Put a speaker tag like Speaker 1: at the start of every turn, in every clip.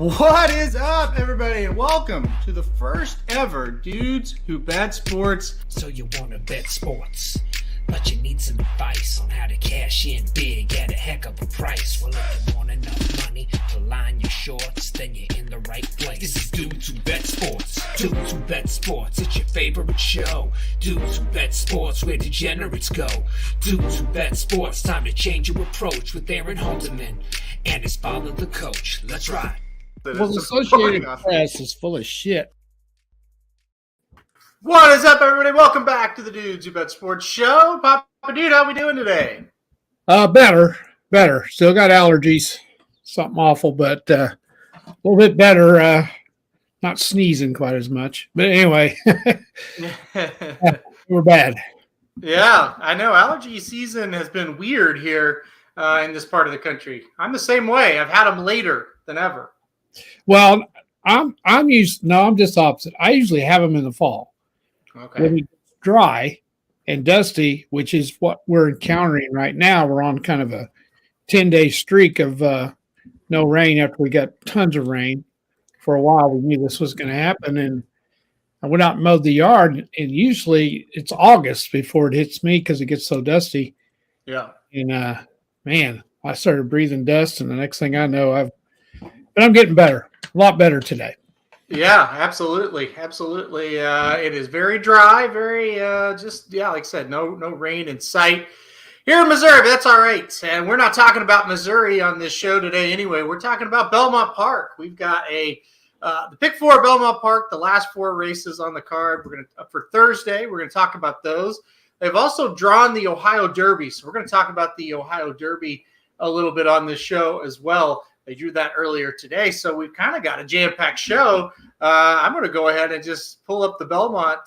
Speaker 1: What is up, everybody, and welcome to the first ever Dudes Who Bet Sports.
Speaker 2: So you want to bet sports, but you need some advice on how to cash in big at a heck of a price. Well, if you want enough money to line your shorts, then you're in the right place. This is Dudes Who Bet Sports. Dudes Who Bet Sports, it's your favorite show. Dudes Who Bet Sports, where degenerates go. Dudes Who Bet Sports, time to change your approach with Aaron Halterman and his father, the coach. Let's ride.
Speaker 3: Well, the Associated Press is full of shit.
Speaker 1: What is up, everybody? Welcome back to the Dudes Who Bet Sports show. Papa Dude, how we doing today?
Speaker 3: Better. Still got allergies. Something awful, but a little bit better. Not sneezing quite as much. But anyway, we're bad.
Speaker 1: Yeah, I know. Allergy season has been weird here in this part of the country. I'm the same way. I've had them later than ever.
Speaker 3: Well, I'm just opposite. I usually have them in the fall.
Speaker 1: Okay.
Speaker 3: When it's dry and dusty, which is what we're encountering right now. We're on kind of a 10-day streak of no rain after we got tons of rain. For a while, we knew this was going to happen, and I went out and mowed the yard, and usually it's August before it hits me because it gets so dusty.
Speaker 1: Yeah.
Speaker 3: And, man, I started breathing dust, and the next thing I know, but I'm getting better, a lot better today.
Speaker 1: Yeah, absolutely. It is very dry, very like I said, no rain in sight here in Missouri. But that's all right. And we're not talking about Missouri on this show today anyway. We're talking about Belmont Park. We've got the pick four Belmont Park, the last four races on the card. We're going to for Thursday. We're going to talk about those. They've also drawn the Ohio Derby, so we're going to talk about the Ohio Derby a little bit on this show as well. They drew that earlier today, so we've kind of got a jam-packed show. I'm going to go ahead and just pull up the Belmont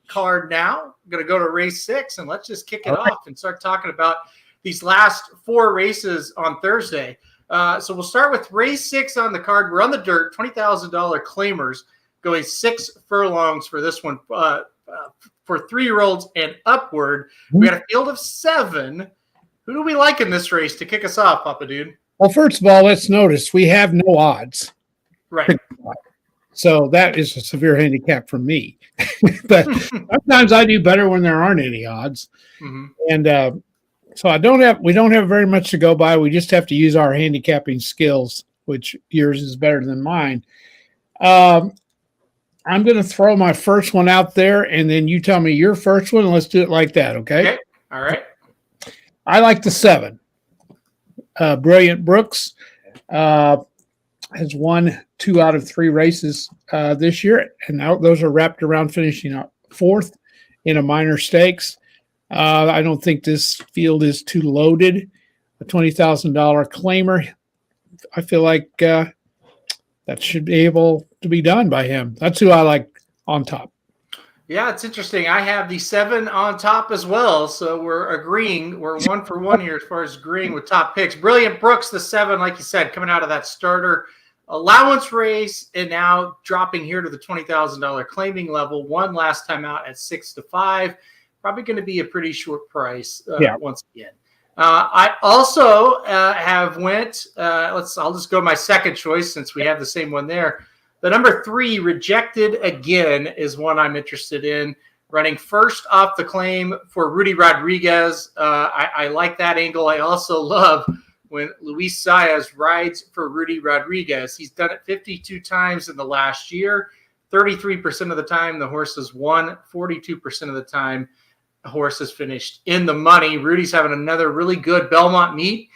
Speaker 1: card now. I'm going to go to race 6, and let's just kick it off and start talking about these last four races on Thursday. So we'll start with race 6 on the card. We're on the dirt, $20,000 claimers, going 6 furlongs for this one for 3-year-olds and upward. We got a field of 7. Who do we like in this race to kick us off, Papa Dude?
Speaker 3: Well, first of all, let's notice we have no odds.
Speaker 1: Right.
Speaker 3: So that is a severe handicap for me. But sometimes I do better when there aren't any odds. Mm-hmm. And so we don't have very much to go by. We just have to use our handicapping skills, which yours is better than mine. I'm going to throw my first one out there, and then you tell me your first one, and let's do it like that, okay?
Speaker 1: All right.
Speaker 3: I like the 7. Brilliant Brooks has won 2 out of 3 races this year, and now those are wrapped around finishing up 4th in a minor stakes. I don't think this field is too loaded. A $20,000 claimer, I feel like that should be able to be done by him. That's who I like on top.
Speaker 1: Yeah, it's interesting. I have the 7 on top as well, so we're agreeing. We're 1 for 1 here as far as agreeing with top picks. Brilliant Brooks, the 7, like you said, coming out of that starter allowance race and now dropping here to the $20,000 claiming level. Won last time out at 6-5. Probably going to be a pretty short price once again. I also have went. I'll just go my second choice since we have the same one there. The number 3, Rejected Again, is one I'm interested in. Running first off the claim for Rudy Rodriguez. I like that angle. I also love when Luis Saez rides for Rudy Rodriguez. He's done it 52 times in the last year. 33% of the time, the horse has won. 42% of the time, the horse has finished in the money. Rudy's having another really good Belmont meet.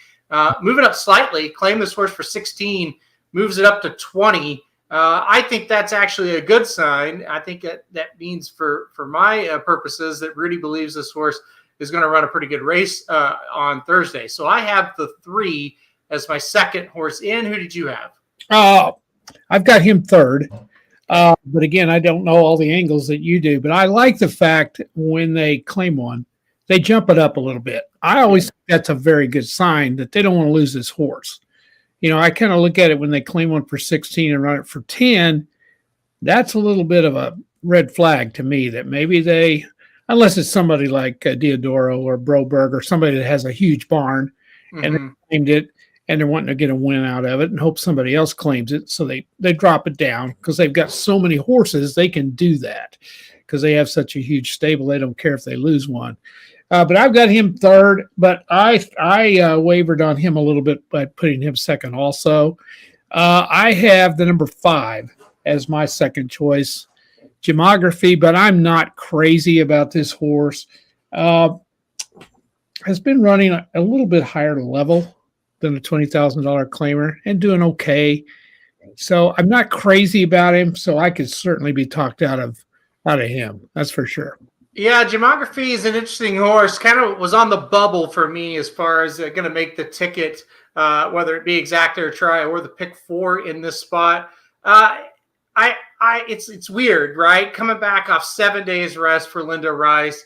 Speaker 1: Moving up slightly, claim this horse for 16, moves it up to 20. I think that's actually a good sign. I think that means for my purposes that Rudy believes this horse is going to run a pretty good race on Thursday. So I have the 3 as my second horse in. Who did you have?
Speaker 3: I've got him 3rd. But again, I don't know all the angles that you do. But I like the fact when they claim one, they jump it up a little bit. I always think that's a very good sign that they don't want to lose this horse. You know, I kind of look at it when they claim one for 16 and run it for 10. That's a little bit of a red flag to me that maybe they, unless it's somebody like Diodoro or Broberg or somebody that has a huge barn and they claimed it and they're wanting to get a win out of it and hope somebody else claims it. So they drop it down because they've got so many horses, they can do that because they have such a huge stable. They don't care if they lose one. But I've got him third, but I wavered on him a little bit by putting him second also. I have the number 5 as my second choice, Gemography, but I'm not crazy about this horse. Has been running a little bit higher level than a $20,000 claimer and doing okay. So I'm not crazy about him. So I could certainly be talked out of him. That's for sure.
Speaker 1: Yeah, Gemography is an interesting horse. Kind of was on the bubble for me as far as going to make the ticket, whether it be exacta or try or the pick 4 in this spot. It's weird, right? Coming back off 7 days rest for Linda Rice,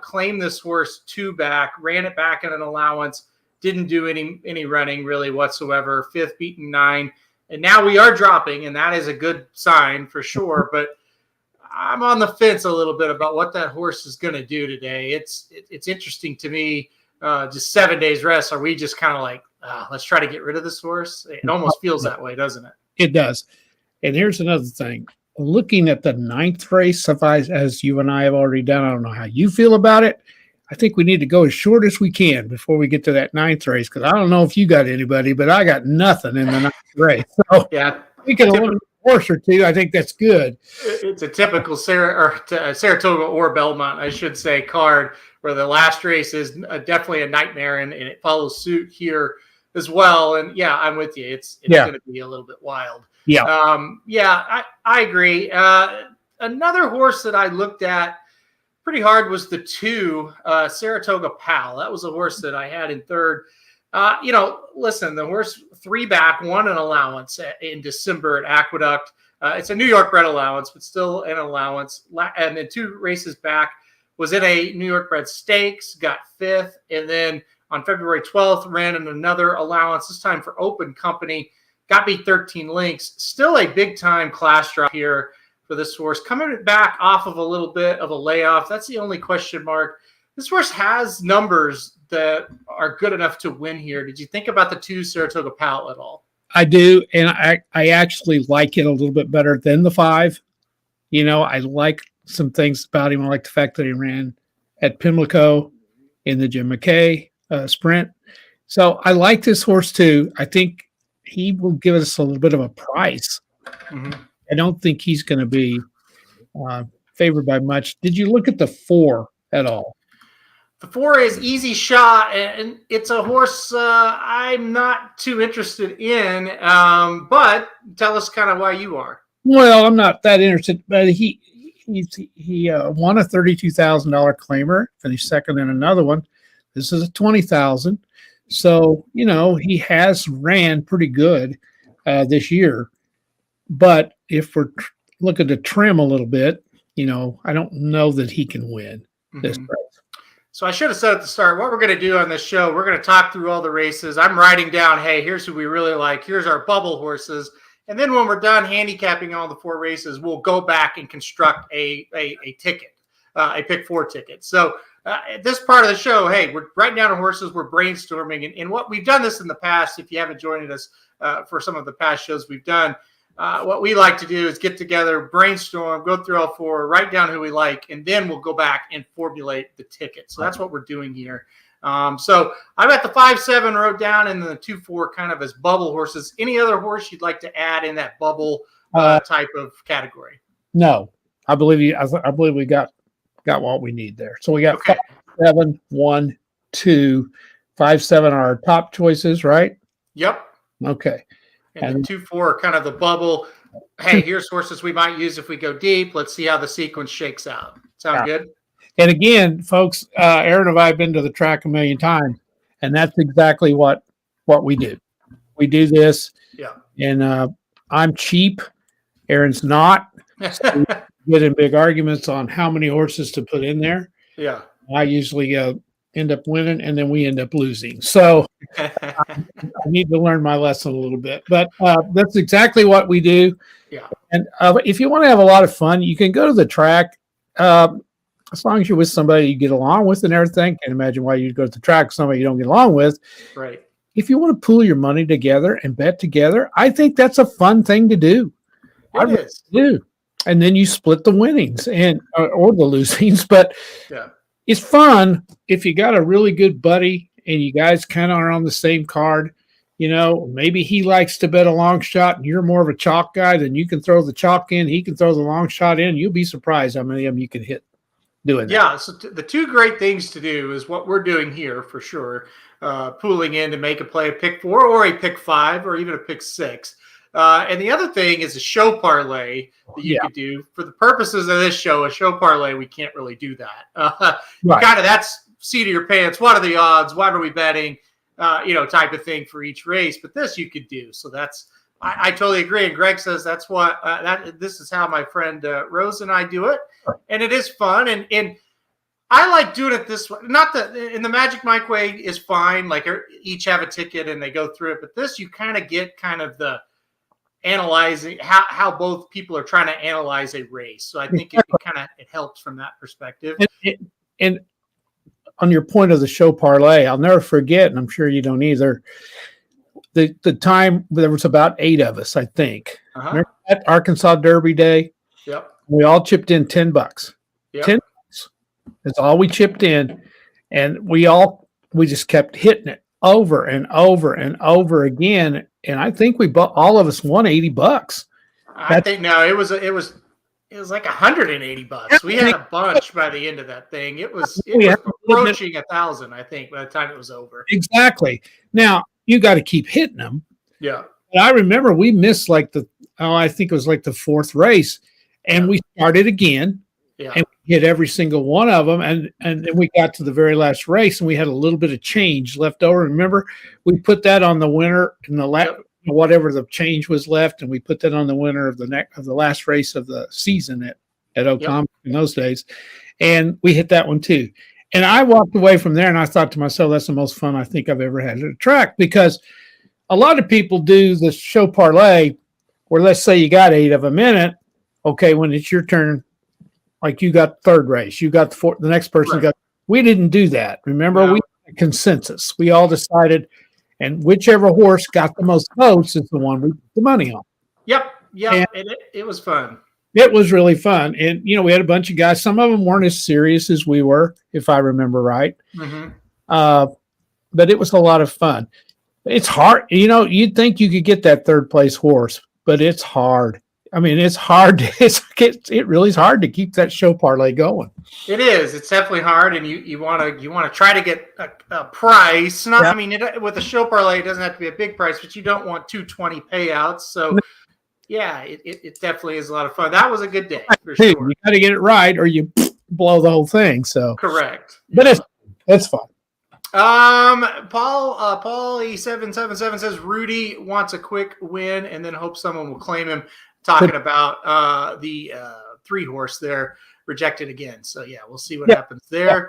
Speaker 1: claimed this horse 2 back, ran it back in an allowance, didn't do any running really whatsoever. 5th beaten 9, and now we are dropping, and that is a good sign for sure. But I'm on the fence a little bit about what that horse is going to do today. It's interesting to me. Just 7 days rest. Are we just kind of like, let's try to get rid of this horse? It almost feels that way, doesn't it?
Speaker 3: It does. And here's another thing. Looking at the 9th race, as you and I have already done, I don't know how you feel about it. I think we need to go as short as we can before we get to that 9th race, because I don't know if you got anybody, but I got nothing in the 9th race. So
Speaker 1: yeah,
Speaker 3: we can eliminate a horse or two. I think that's good.
Speaker 1: It's a typical Saratoga or Belmont, I should say, card where the last race is definitely a nightmare, and it follows suit here as well. And yeah, I'm with you. It's going to be a little bit wild.
Speaker 3: Yeah.
Speaker 1: I agree. Another horse that I looked at pretty hard was the 2 Saratoga Pal. That was a horse that I had in third. Listen, the horse 3 back, won an allowance in December at Aqueduct. It's a New York bred allowance, but still an allowance. And then 2 races back was in a New York bred stakes, got 5th. And then on February 12th, ran in another allowance, this time for Open Company. Got beat 13 lengths. Still a big-time class drop here for this horse. Coming back off of a little bit of a layoff. That's the only question mark. This horse has numbers that are good enough to win here. Did you think about the 2 Saratoga Pal at all?
Speaker 3: I do, and I actually like it a little bit better than the 5. I like some things about him. I like the fact that he ran at Pimlico in the Jim McKay sprint. So I like this horse too. I think he will give us a little bit of a price. Mm-hmm. I don't think he's going to be favored by much. Did you look at the 4 at all?
Speaker 1: The 4 is Easy Shot, and it's a horse I'm not too interested in, but tell us kind of why you are.
Speaker 3: Well, I'm not that interested, but he won a $32,000 claimer, finished second in another one. This is a $20,000. So, he has ran pretty good this year. But if we're looking to trim a little bit, I don't know that he can win this race.
Speaker 1: So I should have said at the start, what we're going to do on this show, we're going to talk through all the races. I'm writing down, hey, here's who we really like. Here's our bubble horses. And then when we're done handicapping all the 4 races, we'll go back and construct a ticket, a pick 4 ticket. So at this part of the show, hey, we're writing down our horses, we're brainstorming. And what we've done this in the past, if you haven't joined us for some of the past shows we've done, what we like to do is get together, brainstorm, go through all 4, write down who we like, and then we'll go back and formulate the ticket. So that's what we're doing here. So I've got the 5-7 wrote down, and then the 2-4 kind of as bubble horses. Any other horse you'd like to add in that bubble type of category?
Speaker 3: No, I believe we got what we need there. So we got 5, 7, 1, 2, 5, 7 are our top choices, right?
Speaker 1: Yep.
Speaker 3: Okay.
Speaker 1: And the 2-4 are kind of the bubble. Hey, here's horses we might use if we go deep. Let's see how the sequence shakes out. Sound good?
Speaker 3: And again, folks, Aaron and I have been to the track a million times, and that's exactly what we do. We do this.
Speaker 1: Yeah.
Speaker 3: And I'm cheap. Aaron's not. So we get in big arguments on how many horses to put in there.
Speaker 1: Yeah.
Speaker 3: I usually end up winning, and then we end up losing. So I need to learn my lesson a little bit. But that's exactly what we do.
Speaker 1: Yeah.
Speaker 3: And if you want to have a lot of fun, you can go to the track. As long as you're with somebody you get along with and everything. Can't imagine why you'd go to the track with somebody you don't get along with.
Speaker 1: Right.
Speaker 3: if you want to pool your money together and bet together, I think that's a fun thing to do.
Speaker 1: It is.
Speaker 3: Do. And then you split the winnings and or the losings, but
Speaker 1: Yeah.
Speaker 3: it's fun if you got a really good buddy and you guys kind of are on the same card. You know, maybe he likes to bet a long shot and you're more of a chalk guy, then you can throw the chalk in, he can throw the long shot in. You'll be surprised how many of them you can hit doing that.
Speaker 1: Yeah, so the two great things to do is what we're doing here for sure, pooling in to make a play, a pick 4 or a pick 5 or even a pick 6. And the other thing is a show parlay that you could do. For the purposes of this show, a show parlay, we can't really do that.
Speaker 3: Right.
Speaker 1: Kind of that's seat of your pants. What are the odds? What are we betting? Type of thing for each race. But this you could do. So that's I totally agree. And Greg says that's what this is how my friend Rose and I do it, and it is fun. And I like doing it this way. Not that in the Magic Mike way is fine. Like each have a ticket and they go through it. But this you kind of get kind of the analyzing how both people are trying to analyze a race. So I think it helps from that perspective.
Speaker 3: And on your point of the show parlay, I'll never forget, and I'm sure you don't either, the time there was about 8 of us, I think. Remember that Arkansas Derby day?
Speaker 1: Yep.
Speaker 3: We all chipped in $10.
Speaker 1: Yep.
Speaker 3: $10. That's all we chipped in. And we just kept hitting it over and over and over again. And I think all of us won $80.
Speaker 1: I think no, it was like $180. We had a bunch by the end of that thing. It was approaching 1,000, I think, by the time it was over.
Speaker 3: Exactly. Now you got to keep hitting them.
Speaker 1: Yeah.
Speaker 3: But I remember we missed I think it was like the 4th race, and we started again.
Speaker 1: Yeah.
Speaker 3: And we hit every single one of them, and then we got to the very last race, and we had a little bit of change left over. Remember, we put that on the winner in the whatever the change was left, and we put that on the winner of the last race of the season at Oklahoma in those days, and we hit that one too. And I walked away from there, and I thought to myself, that's the most fun I think I've ever had at a track, because a lot of people do the show parlay where, let's say you got 8 of them in it. Okay, when it's your turn, like you got third race, you got the next person got. We didn't do that. Remember, we had a consensus. We all decided, and whichever horse got the most votes is the one we put the money on.
Speaker 1: Yep. And it was fun.
Speaker 3: It was really fun, and we had a bunch of guys. Some of them weren't as serious as we were, if I remember right. Mm-hmm. But it was a lot of fun. It's hard, You'd think you could get that third place horse, but it's hard. I mean, it's hard. It really is hard to keep that show parlay going.
Speaker 1: It is. It's definitely hard, and you want to try to get a price. I mean, with a show parlay, it doesn't have to be a big price, but you don't want 220 payouts. So, it definitely is a lot of fun. That was a good day for sure.
Speaker 3: You got to get it right, or you blow the whole thing. So
Speaker 1: correct,
Speaker 3: but it's fun.
Speaker 1: Paul E777 says Rudy wants a quick win and then hopes someone will claim him. Talking about the 3-horse there, rejected again. So, we'll see what happens there. Yeah.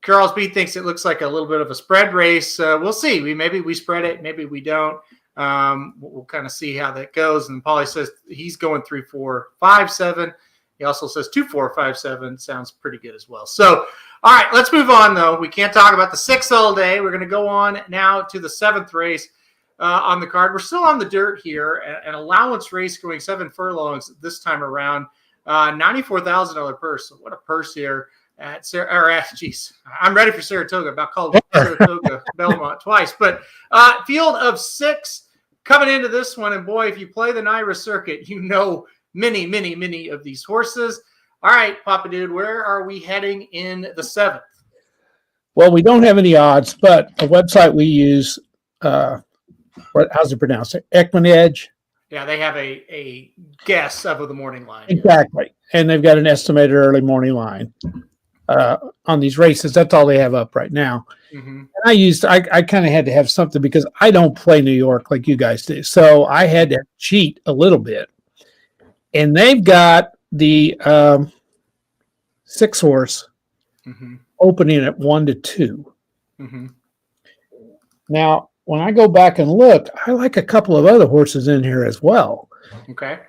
Speaker 1: Charles B thinks it looks like a little bit of a spread race. We'll see. Maybe we spread it. Maybe we don't. We'll kind of see how that goes. And Paulie says he's going 3, 4, 5, 7. He also says 2, 4, 5, 7. Sounds pretty good as well. So, all right, let's move on, though. We can't talk about the 6 all day. We're going to go on now to the 7th race. On the card. We're still on the dirt here. An allowance race going 7 furlongs this time around. $94,000 purse. So what a purse here at I'm ready for Saratoga. About called Saratoga Belmont twice. But field of 6 coming into this one. And boy, if you play the Naira circuit, many, many, many of these horses. All right, Papa Dude, where are we heading in the 7th?
Speaker 3: Well, we don't have any odds, but a website we use, how's it pronounced? Ekman Edge.
Speaker 1: Yeah, they have a guess of the morning line.
Speaker 3: Exactly. And they've got an estimated early morning line on these races. That's all they have up right now. Mm-hmm. And I kind of had to have something because I don't play New York like you guys do. So I had to cheat a little bit. And they've got the 6-horse opening at 1-2. Mm-hmm. Now, when I go back and look, I like a couple of other horses in here as well.
Speaker 1: Okay.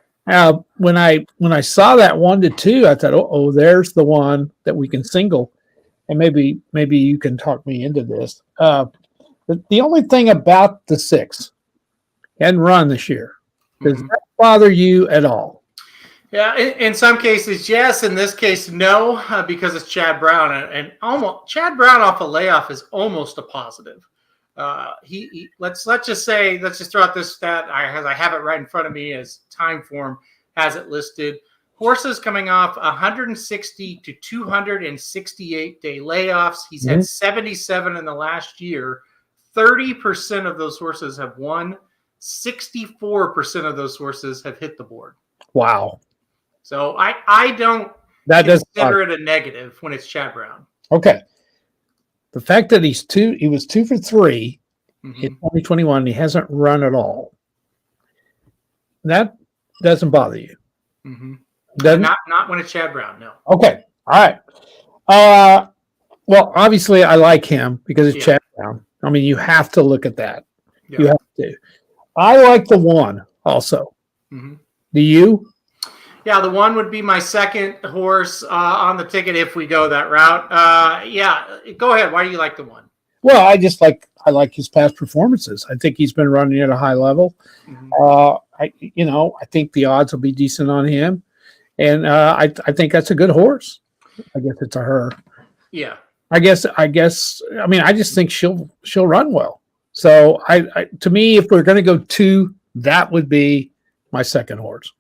Speaker 3: When I saw that 1-2, I thought, oh, there's the one that we can single, and maybe you can talk me into this. The only thing about the 6 hadn't run this year. Does that bother you at all?
Speaker 1: Yeah, in some cases, yes. In this case, no, because it's Chad Brown, and almost Chad Brown off a layoff is almost a positive. Let's just throw out this stat. I have it right in front of me as time form has it listed. Horses coming off 160 to 268 day layoffs. He's had 77 in the last year. 30% of those horses have won. 64% of those horses have hit the board.
Speaker 3: Wow.
Speaker 1: So I don't consider it a negative when it's Chad Brown.
Speaker 3: Okay. The fact that he was 2 for 3 in 2021, and he hasn't run at all. That doesn't bother you.
Speaker 1: Not when it's Chad Brown, no.
Speaker 3: Okay. All right. Well, obviously I like him because it's Chad Brown. I mean, you have to look at that. Yeah. You have to. I like the 1 also. Do you?
Speaker 1: Yeah, the 1 would be my second horse on the ticket if we go that route. Yeah, go ahead. Why do you like the 1?
Speaker 3: Well, I like his past performances. I think he's been running at a high level. I think the odds will be decent on him, and I think that's a good horse. I guess it's a her.
Speaker 1: Yeah.
Speaker 3: I guess. I mean, I just think she'll run well. So to me, if we're going to go 2, that would be my second horse.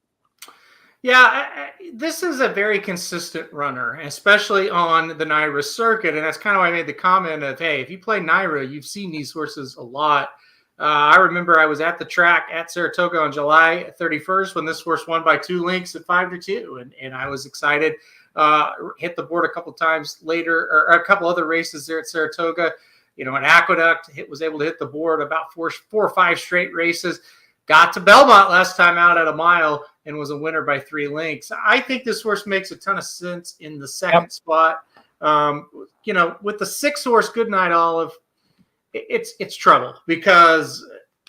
Speaker 1: Yeah, this is a very consistent runner, especially on the NYRA circuit. And that's kind of why I made the comment of, hey, if you play NYRA, you've seen these horses a lot. I remember I was at the track at Saratoga on July 31st when this horse won by 2 lengths at 5-2. And I was excited. Hit the board a couple times later, or a couple other races there at Saratoga. At Aqueduct, was able to hit the board about 4 or 5 straight races. Got to Belmont last time out at a mile and was a winner by 3 lengths. I think this horse makes a ton of sense in the second spot. With the 6 horse Goodnight Olive, it's trouble because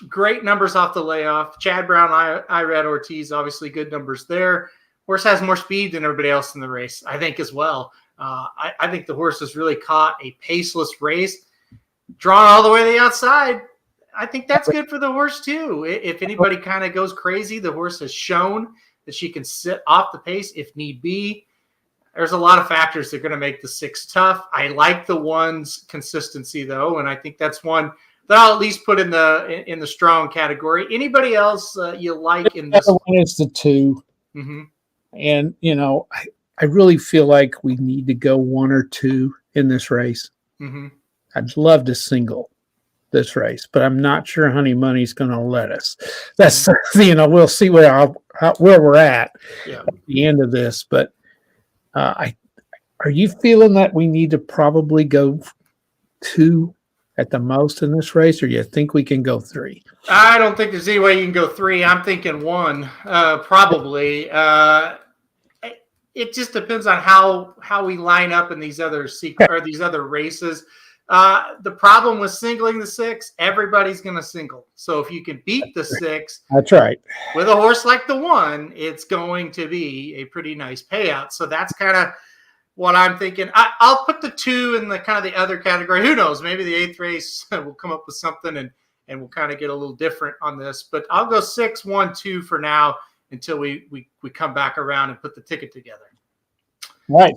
Speaker 1: great numbers off the layoff. Chad Brown, Irad Ortiz, obviously good numbers there. Horse has more speed than everybody else in the race, I think, as well. I think the horse has really caught a paceless race, drawn all the way to the outside. I think that's good for the horse, too. If anybody kind of goes crazy, the horse has shown that she can sit off the pace if need be. There's a lot of factors that are going to make the 6 tough. I like the 1's consistency, though, and I think that's one that I'll at least put in the strong category. Anybody else you like in this?
Speaker 3: The other one is the 2. And, I really feel like we need to go 1 or 2 in this race. I'd love to single this race, but I'm not sure Honey Money's going to let us. That's we'll see where we're at the end of this. But are you feeling that we need to probably go 2 at the most in this race, or you think we can go 3?
Speaker 1: I don't think there's any way you can go 3. I'm thinking 1, probably. It just depends on how we line up in these other races. The problem with singling the 6, everybody's going to single. So if you can beat the 6,
Speaker 3: that's right.
Speaker 1: With a horse like the 1, it's going to be a pretty nice payout. So that's kind of what I'm thinking. I'll put the 2 in the kind of the other category. Who knows? Maybe the 8th race will come up with something and we'll kind of get a little different on this. But I'll go 6, 1, 2 for now until we come back around and put the ticket together.
Speaker 3: Right.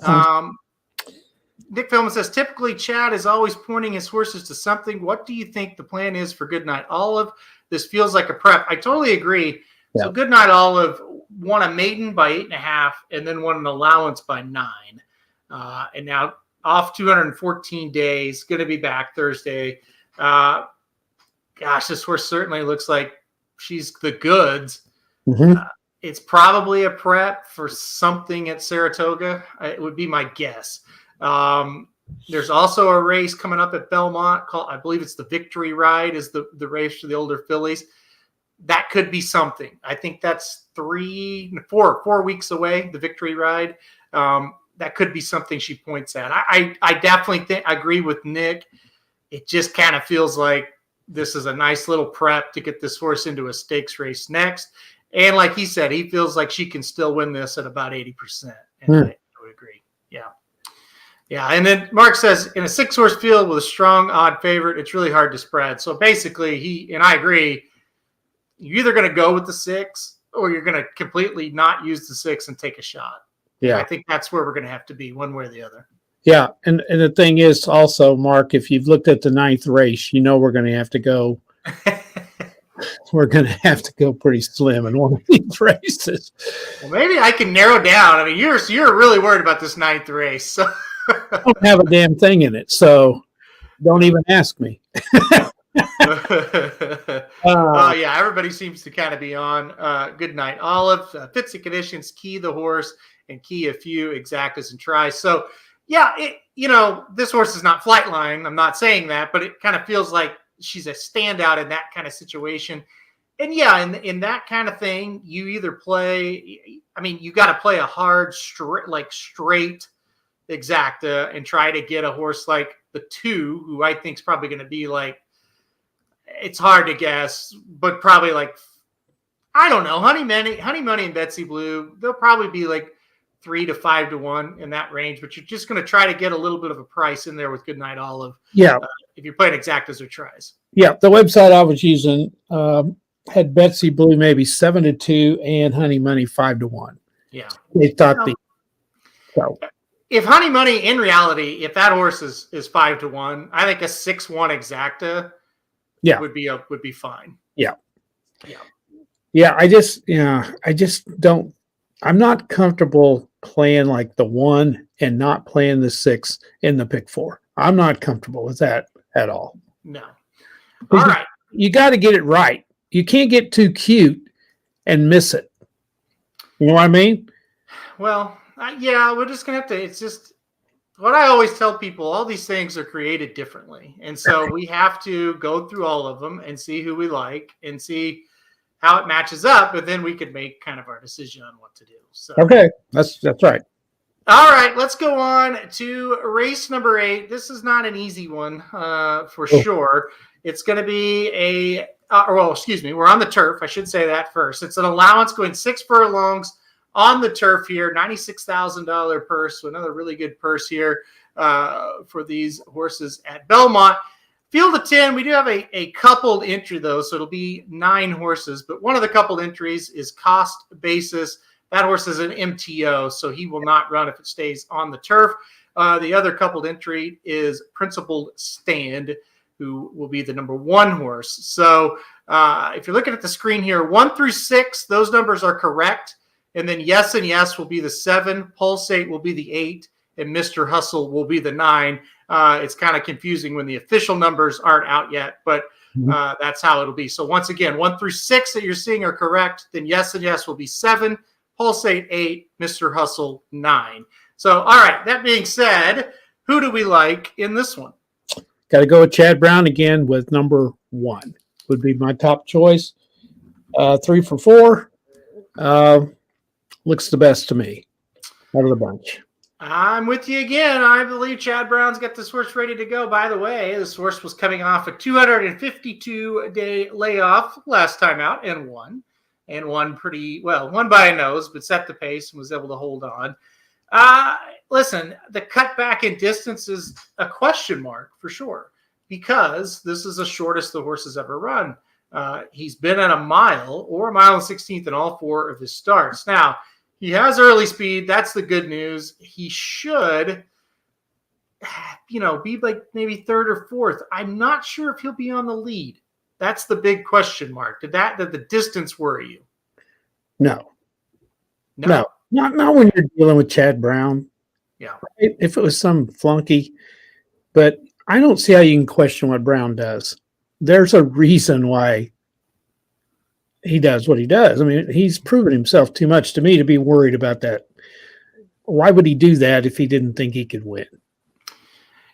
Speaker 1: Nick Philman says, typically Chad is always pointing his horses to something. What do you think the plan is for Goodnight Olive? This feels like a prep. I totally agree. Yeah. So Goodnight Olive won a maiden by 8.5 and then won an allowance by 9. And now off 214 days, going to be back Thursday. Gosh, this horse certainly looks like she's the goods. It's probably a prep for something at Saratoga. It would be my guess. There's also a race coming up at Belmont called, I believe it's the Victory Ride is the race for the older fillies. That could be something. I think that's 4 weeks away, the Victory Ride. That could be something she points at. I definitely agree with Nick. It just kind of feels like this is a nice little prep to get this horse into a stakes race next. And like he said, he feels like she can still win this at about 80%. And I would agree. Yeah. Yeah, and then Mark says, in a 6-horse field with a strong odd favorite, it's really hard to spread. So basically, I agree, you're either going to go with the 6 or you're going to completely not use the 6 and take a shot.
Speaker 3: Yeah.
Speaker 1: I think that's where we're going to have to be, one way or the other.
Speaker 3: Yeah, and the thing is also, Mark, if you've looked at the 9th race, we're going to have to go. We're going to have to go pretty slim in one of these races.
Speaker 1: Well, maybe I can narrow down. I mean, you're really worried about this 9th race. So.
Speaker 3: I don't have a damn thing in it, so don't even ask me.
Speaker 1: Yeah, everybody seems to kind of be on Good Night Olive, fits the conditions, key the horse, and key a few exactas and tries. So, yeah, this horse is not Flightline. I'm not saying that, but it kind of feels like she's a standout in that kind of situation. And yeah, in that kind of thing, you either play, you got to play a hard, straight exacta and try to get a horse like the 2, who I think is probably going to be like, it's hard to guess, but probably like, I don't know, Honey Money and Betsy Blue, they'll probably be like 3 to 5 to 1 in that range, but you're just going to try to get a little bit of a price in there with Good Night Olive.
Speaker 3: Yeah.
Speaker 1: If you're playing exactas or tries. Yeah.
Speaker 3: The website I was using had Betsy Blue maybe 7 to 2 and Honey Money 5 to 1.
Speaker 1: Yeah.
Speaker 3: They thought
Speaker 1: if Honey Money, in reality, if that horse is 5 to 1, I think a 6-1 exacta would be fine.
Speaker 3: Yeah. I just don't. I'm not comfortable playing like the 1 and not playing the 6 in the pick 4. I'm not comfortable with that at all.
Speaker 1: No. All right.
Speaker 3: You got to get it right. You can't get too cute and miss it. You know what I mean?
Speaker 1: Well, we're just going to have to, it's just what I always tell people, all these things are created differently. And so we have to go through all of them and see who we like and see how it matches up, but then we could make kind of our decision on what to do. So
Speaker 3: okay, that's right.
Speaker 1: All right, let's go on to race number 8. This is not an easy one for sure. It's going to be we're on the turf. I should say that first. It's an allowance going 6 furlongs on the turf here, $96,000 purse. So another really good purse here for these horses at Belmont. Field of 10, we do have a coupled entry, though, so it'll be 9 horses. But one of the coupled entries is cost basis. That horse is an MTO, so he will not run if it stays on the turf. The other coupled entry is Principled Stand, who will be the number 1 horse. So if you're looking at the screen here, 1 through 6, those numbers are correct. And then Yes and Yes will be the 7, Pulsate will be the 8, and Mr. Hustle will be the 9. It's kind of confusing when the official numbers aren't out yet, but that's how it'll be. So once again, 1 through 6 that you're seeing are correct. Then Yes and Yes will be 7, Pulsate 8, Mr. Hustle 9. So, all right, that being said, who do we like in this one?
Speaker 3: Got to go with Chad Brown again with number 1. Would be my top choice. 3 for 4. Looks the best to me out of the bunch.
Speaker 1: I'm with you again. I believe Chad Brown's got this horse ready to go. By the way, this horse was coming off a 252-day layoff last time out and won. And won pretty well, won by a nose, but set the pace and was able to hold on. Listen, the cutback in distance is a question mark for sure, because this is the shortest the horse has ever run. He's been at a mile or a mile and 16th in all 4 of his starts. Now, he has early speed. That's the good news. He should, be like maybe 3rd or 4th. I'm not sure if he'll be on the lead. That's the big question mark. Did the distance worry you?
Speaker 3: No. Not when you're dealing with Chad Brown.
Speaker 1: Yeah.
Speaker 3: Right? If it was some flunky, but I don't see how you can question what Brown does. There's a reason why he does what he does. I mean, he's proven himself too much to me to be worried about that. Why would he do that if he didn't think he could win?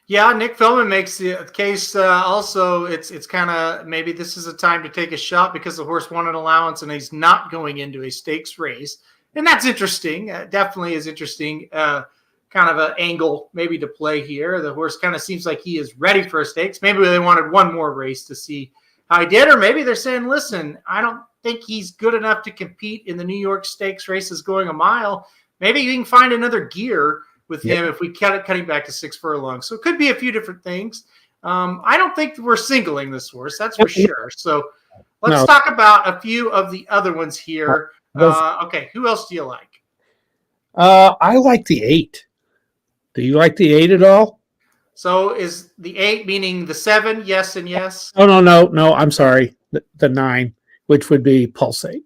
Speaker 1: Yeah, Nick Philman makes the case. Also, it's kind of maybe this is a time to take a shot because the horse won an allowance and he's not going into a stakes race. And that's interesting. Definitely is interesting. Kind of an angle maybe to play here. The horse kind of seems like he is ready for a stakes. Maybe they wanted one more race to see how he did. Or maybe they're saying, listen, I don't think he's good enough to compete in the New York Stakes races going a mile. Maybe you can find another gear with him if we cut him back to 6 furlongs. So it could be a few different things. I don't think we're singling this horse, that's for sure. So let's talk about a few of the other ones here. Okay, who else do you like?
Speaker 3: I like the 8. Do you like the 8 at all?
Speaker 1: So is the 8 meaning the 7? Yes and yes.
Speaker 3: Oh no. I'm sorry. The 9, which would be Pulsate.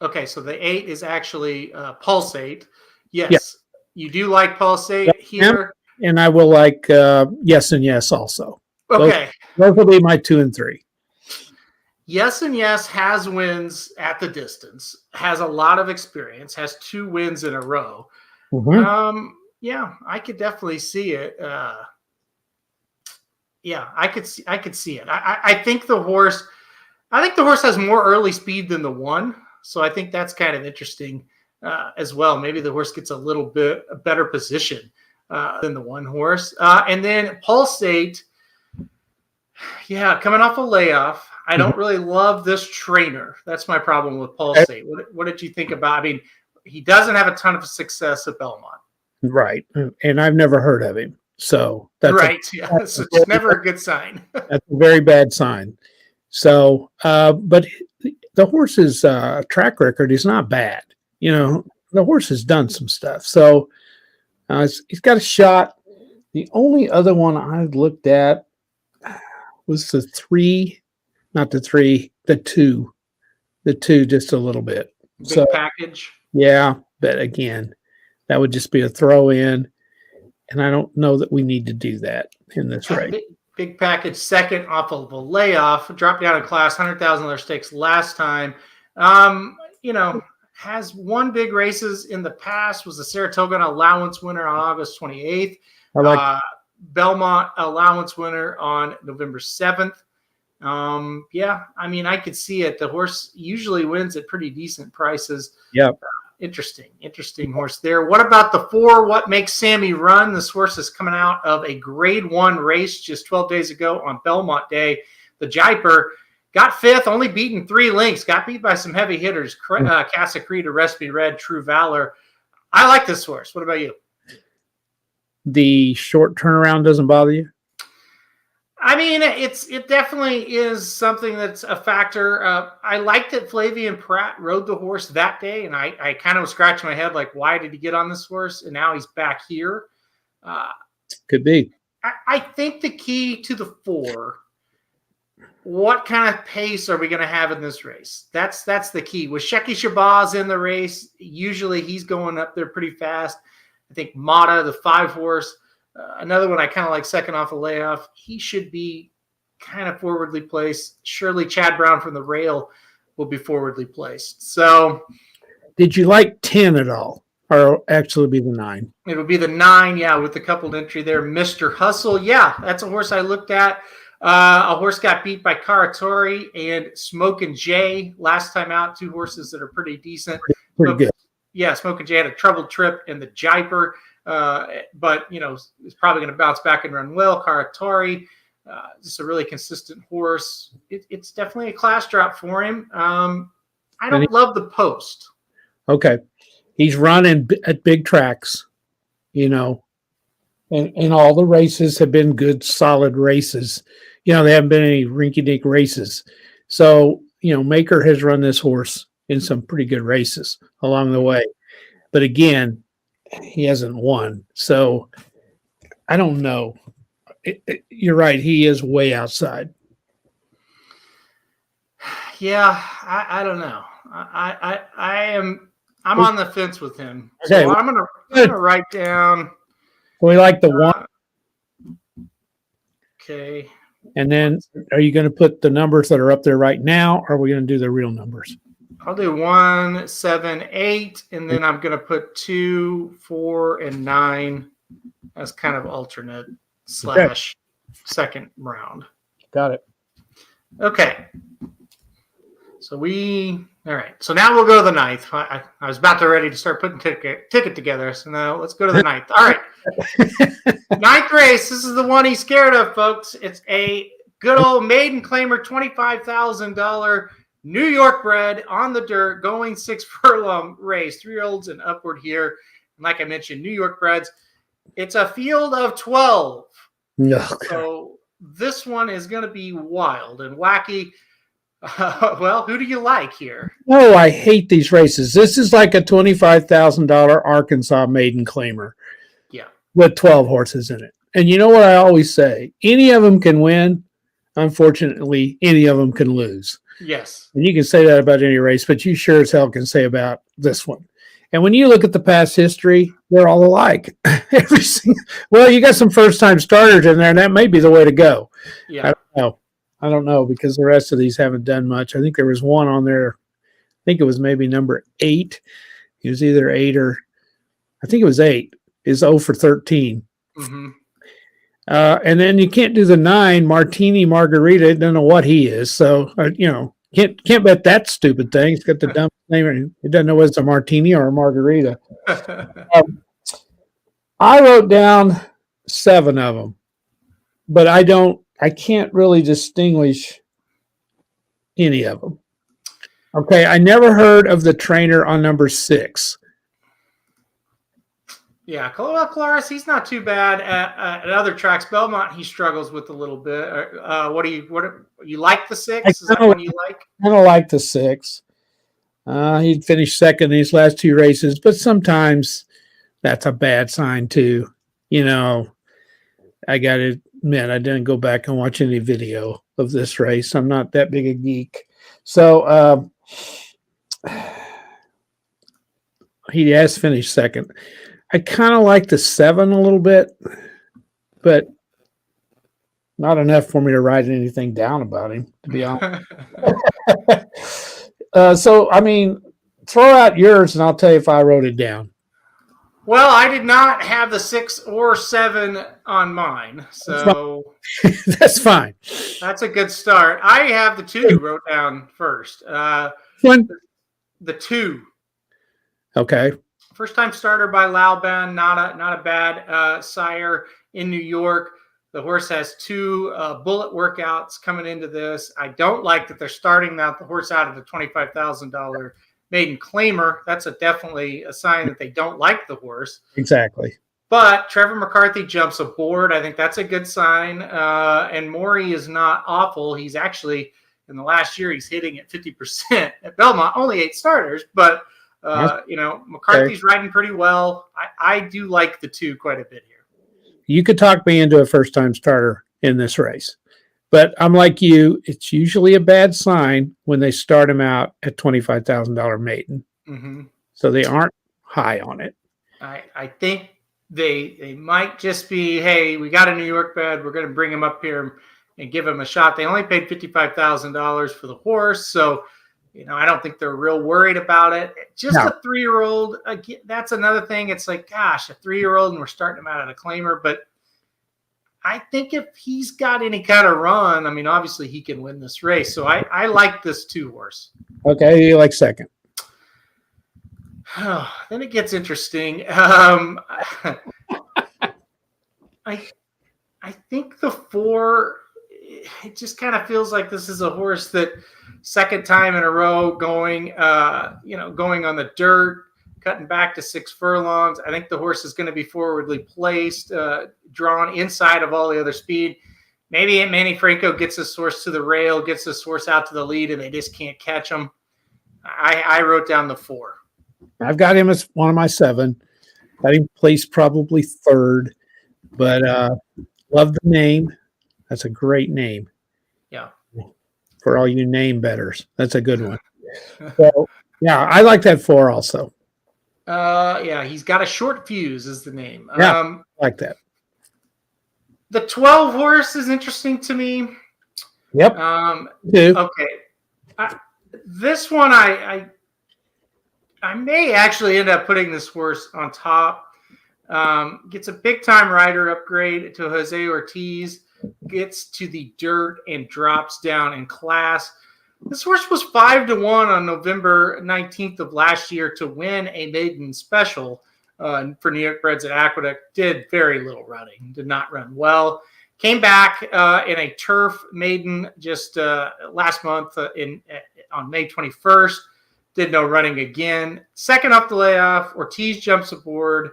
Speaker 1: Okay, so the 8 is actually Pulsate. Yes, you do like Pulsate here.
Speaker 3: And I will like Yes and Yes also.
Speaker 1: Okay.
Speaker 3: Those will be my 2 and 3.
Speaker 1: Yes and Yes has wins at the distance, has a lot of experience, has 2 wins in a row.
Speaker 3: Mm-hmm.
Speaker 1: Yeah, I could definitely see it. Yeah, I could see it. I think the horse has more early speed than the 1. So I think that's kind of interesting as well. Maybe the horse gets a little bit a better position than the 1 horse. And then Pulsate, coming off a layoff. I don't really love this trainer. That's my problem with Pulsate. What did you think about? I mean, he doesn't have a ton of success at Belmont.
Speaker 3: Right. And I've never heard of him. So that's
Speaker 1: right. So it's never a good sign.
Speaker 3: That's a very bad sign. So, but the horse's track record is not bad. The horse has done some stuff. So he's got a shot. The only other one I looked at was the 3, not the 3, the 2. The 2 just a little bit.
Speaker 1: Big package.
Speaker 3: Yeah, but again, that would just be a throw in. And I don't know that we need to do that in this race.
Speaker 1: Big package, second off of a layoff, dropped down in class, $100,000 stakes last time. Has won big races in the past, was a Saratoga allowance winner on August 28th. Belmont allowance winner on November 7th. I could see it. The horse usually wins at pretty decent prices.
Speaker 3: Yep.
Speaker 1: Interesting horse there. What about the 4? What makes Sammy run? This horse is coming out of a grade 1 race just 12 days ago on Belmont Day. The Jiper got 5th, only beaten 3 lengths. Got beat by some heavy hitters. Casa Creed, Recipe Red, True Valor. I like this horse. What about you?
Speaker 3: The short turnaround doesn't bother you?
Speaker 1: I mean, it definitely is something that's a factor. I liked that Flavian Pratt rode the horse that day, and I kind of was scratching my head like, why did he get on this horse? And now he's back here.
Speaker 3: Could be.
Speaker 1: I think the key to the 4, what kind of pace are we going to have in this race? That's the key. With Shecky Shabazz in the race, usually he's going up there pretty fast. I think Mata, the 5 horse, another one I kind of like second off a layoff. He should be kind of forwardly placed. Surely Chad Brown from the rail will be forwardly placed. So,
Speaker 3: did you like 10 at all, or actually be the 9?
Speaker 1: It would be the 9, with the coupled entry there. Mr. Hustle, that's a horse I looked at. A horse got beat by Karatori and Smokin' Jay last time out. 2 horses that are pretty decent.
Speaker 3: Pretty good.
Speaker 1: Yeah, Smokin' Jay had a troubled trip in the Jiper. But he's probably going to bounce back and run well. Karatori, just a really consistent horse. It's definitely a class drop for him. I don't love the post.
Speaker 3: Okay, he's running at big tracks, and all the races have been good, solid races. They haven't been any rinky-dink races. So Maker has run this horse in some pretty good races along the way, but again, he hasn't won. So I don't know. You're right. He is way outside.
Speaker 1: Yeah. I don't know. I'm on the fence with him. Okay. So I'm going to write down.
Speaker 3: We like the 1.
Speaker 1: Okay.
Speaker 3: And then are you going to put the numbers that are up there right now, or are we going to do the real numbers?
Speaker 1: I'll do 1, 7, 8, and then I'm going to put 2, 4, and 9 as kind of alternate / second round.
Speaker 3: Got it.
Speaker 1: Okay. So all right. So now we'll go to the 9th. I was about to ready to start putting ticket together. So now let's go to the 9th. All right. 9th race. This is the one he's scared of, folks. It's a good old maiden claimer, $25,000 New York bred on the dirt, going 6 furlong race, 3-year-olds and upward here. And like I mentioned, New York breds It's a field of 12.
Speaker 3: No.
Speaker 1: So this one is going to be wild and wacky. Well, who do you like here?
Speaker 3: Oh, I hate these races. This is like a $25,000 Arkansas maiden claimer.
Speaker 1: Yeah.
Speaker 3: With 12 horses in it. And you know what I always say? Any of them can win. Unfortunately, any of them can lose.
Speaker 1: Yes.
Speaker 3: And you can say that about any race, but you sure as hell can say about this one. And when you look at the past history, they're all alike. Well, you got some first-time starters in there, and that may be the way to go.
Speaker 1: Yeah.
Speaker 3: I don't know because the rest of these haven't done much. I think there was one on there. I think it was maybe number 8. It was either 8 or I think it was 8. Is 0 for 13.
Speaker 1: Mm-hmm.
Speaker 3: And then you can't do the 9 Martini Margarita. Don't know what he is. So, can't bet that stupid thing. It's got the dumb name. It doesn't know whether it's a Martini or a Margarita. I wrote down 7 of them, but I can't really distinguish any of them. Okay. I never heard of the trainer on number 6.
Speaker 1: Yeah, Claris, he's not too bad at other tracks. Belmont, he struggles with a little bit. What you like the 6? Is that one you like?
Speaker 3: I don't like the 6. He'd finished second in these last 2 races, but sometimes that's a bad sign too. I got to admit, I didn't go back and watch any video of this race. I'm not that big a geek. So he has finished second. I kind of like the 7 a little bit, but not enough for me to write anything down about him, to be honest. Throw out yours and I'll tell you if I wrote it down.
Speaker 1: Well, I did not have the 6 or 7 on mine, so
Speaker 3: that's fine.
Speaker 1: That's a good start. I have the 2 wrote down first.
Speaker 3: One?
Speaker 1: The 2.
Speaker 3: Okay.
Speaker 1: First-time starter by Lauban, not a bad sire in New York. The horse has 2 bullet workouts coming into this. I don't like that they're starting the horse out of the $25,000 maiden claimer. That's definitely a sign that they don't like the horse.
Speaker 3: Exactly.
Speaker 1: But Trevor McCarthy jumps aboard. I think that's a good sign. And Maury is not awful. He's actually, in the last year, he's hitting at 50% at Belmont. Only 8 starters, but McCarthy's riding pretty well. I do like the 2 quite a bit here.
Speaker 3: You could talk me into a first-time starter in this race. But I'm like you, it's usually a bad sign when they start him out at $25,000 maiden. Mm-hmm. So they aren't high on it.
Speaker 1: I think they might just be, hey, we got a New York bed. We're going to bring him up here and give him a shot. They only paid $55,000 for the horse. So, I don't think they're real worried about it. Just a 3-year-old, that's another thing. It's like, gosh, a 3-year-old and we're starting him out at a claimer. But I think if he's got any kind of run, obviously he can win this race. So I like this 2 horse.
Speaker 3: Okay, you like second.
Speaker 1: Then it gets interesting. I think the 4, it just kind of feels like this is a horse that second time in a row going on the dirt, cutting back to 6 furlongs. I think the horse is going to be forwardly placed, drawn inside of all the other speed. Maybe Manny Franco gets this horse to the rail, gets this horse out to the lead, and they just can't catch him. I wrote down the 4.
Speaker 3: I've got him as one of my 7. Got him placed probably 3rd, but love the name. That's a great name.
Speaker 1: Yeah.
Speaker 3: For all you name betters. That's a good one. So, yeah, I like that 4 also.
Speaker 1: He's got a short fuse is the name.
Speaker 3: Yeah, I like that.
Speaker 1: The 12 horse is interesting to me.
Speaker 3: Yep.
Speaker 1: Okay. This one, I may actually end up putting this horse on top. Gets a big-time rider upgrade to Jose Ortiz. Gets to the dirt and drops down in class. This horse was 5-1 on November 19th of last year to win a maiden special for New York Breds at Aqueduct. Did very little running. Did not run well. Came back in a turf maiden just last month on May 21st. Did no running again. Second off the layoff, Ortiz jumps aboard.